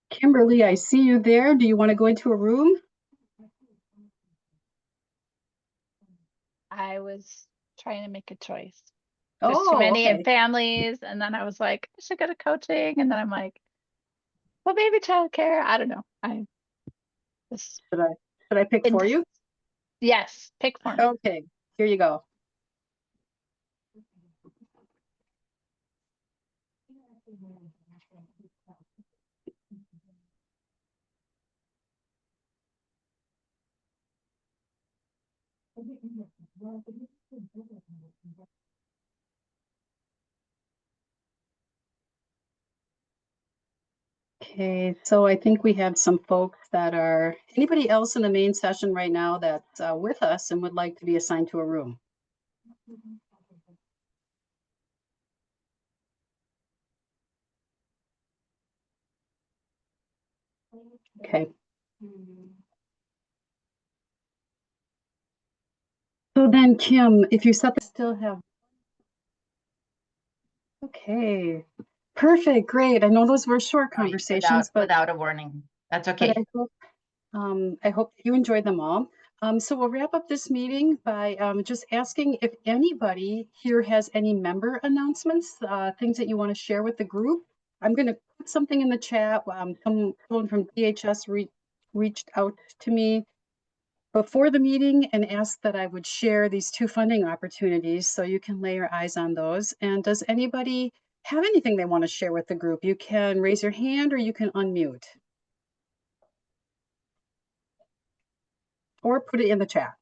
Kimberly, I see you there. Do you want to go into a room? I was trying to make a choice. There's too many okay. in families, and then I was like, I should go to coaching, and then I'm like, well, maybe childcare. I don't know. Should I pick for you? Yes, pick for me. Okay, here you go. Okay, so I think we have some folks that are, anybody else in the main session right now that's with us and would like to be assigned to a room? Okay. So then, Kim, if you still have. Okay, perfect, great. I know those were short conversations, but without a warning. That's okay. I hope that you enjoyed them all. So we'll wrap up this meeting by just asking if anybody here has any member announcements, things that you want to share with the group. I'm going to put something in the chat. Someone from DHS reached out to me before the meeting and asked that I would share these 2 funding opportunities, so you can lay your eyes on those. And does anybody have anything they want to share with the group? You can raise your hand or you can unmute. Or put it in the chat.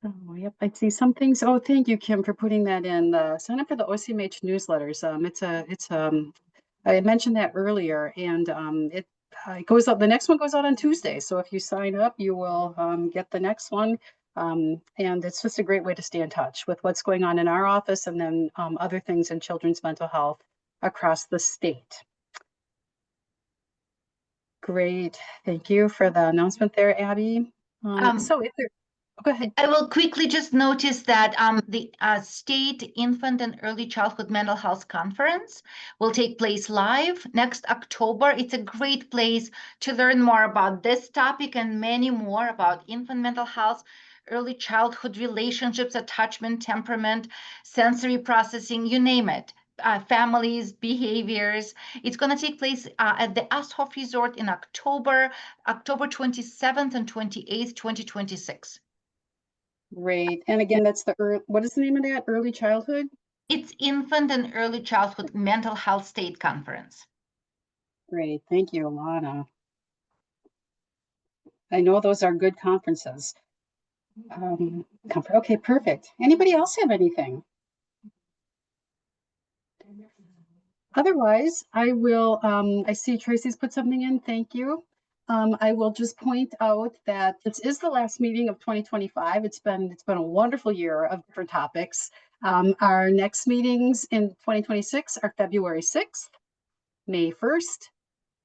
Oh, yep, I see some things. Oh, thank you, Kim, for putting that in. Sign up for the OCMH newsletters. I mentioned that earlier, and it goes out. The next one goes out on Tuesday. So if you sign up, you will get the next one. And it's just a great way to stay in touch with what's going on in our office, and then other things in children's mental health across the state. Great. Thank you for the announcement there, Abby. So if there, go ahead. I will quickly just notice that the State Infant and Early Childhood Mental Health Conference will take place live next October. It's a great place to learn more about this topic and many more about infant mental health, early childhood relationships, attachment, temperament, sensory processing, you name it. Families, behaviors. It's going to take place at the Asthoff Resort in October 27th and 28th, 2026. Great. And again, that's what is the name of that? Early childhood? It's Infant and Early Childhood Mental Health State Conference. Great. Thank you, Alana. I know those are good conferences. Okay, perfect. Anybody else have anything? Otherwise, I will, I see Tracy's put something in. Thank you. I will just point out that this is the last meeting of 2025. It's been a wonderful year of different topics. Our next meetings in 2026 are February 6th, May 1st,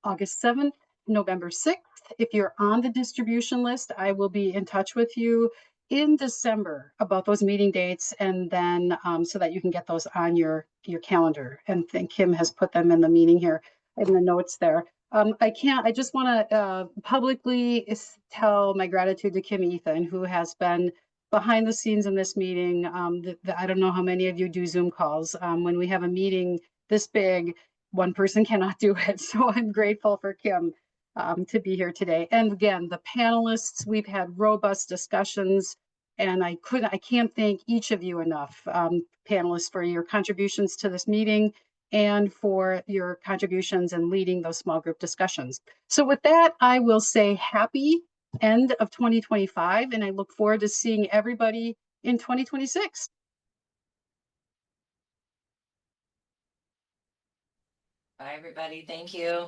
August 7th, November 6th. If you're on the distribution list, I will be in touch with you in December about those meeting dates, and then so that you can get those on your calendar. And think Kim has put them in the meeting here in the notes there. I just want to publicly tell my gratitude to Kim Ethan, who has been behind the scenes in this meeting. I don't know how many of you do Zoom calls. When we have a meeting this big, one person cannot do it. So I'm grateful for Kim to be here today. And again, the panelists, we've had robust discussions, and I can't thank each of you enough, panelists, for your contributions to this meeting and for your contributions in leading those small group discussions. So with that, I will say happy end of 2025, and I look forward to seeing everybody in 2026. Bye, everybody. Thank you.